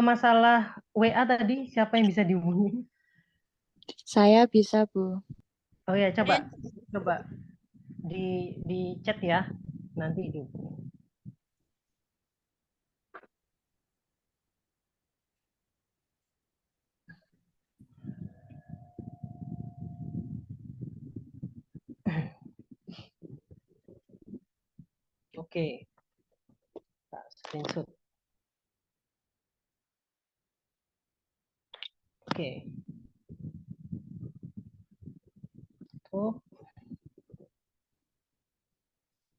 Masalah WA tadi, siapa yang bisa dihubungi? Saya bisa, Bu. Oh ya, coba di chat ya, nanti dihubungi. Oke, tak screenshot. Oke, tutup,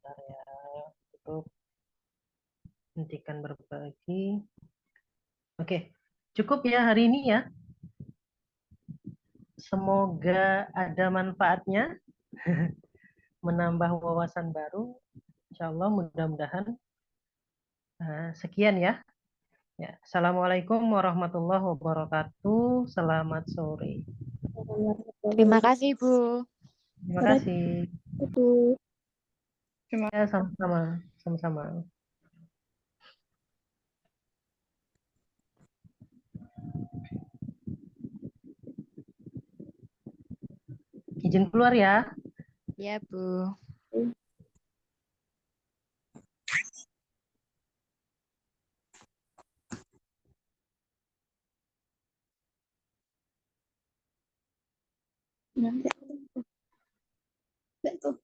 bentar ya, tutup, hentikan berbagi. Oke, cukup ya hari ini ya. Semoga ada manfaatnya, menambah wawasan baru. Insya Allah mudah-mudahan. Sekian ya. Ya, Assalamualaikum warahmatullahi wabarakatuh. Selamat sore. Terima kasih, Bu. Terima kasih. Itu. Ya, sama-sama. Sama-sama. Izin keluar ya. Ya, Bu. Nah, betul.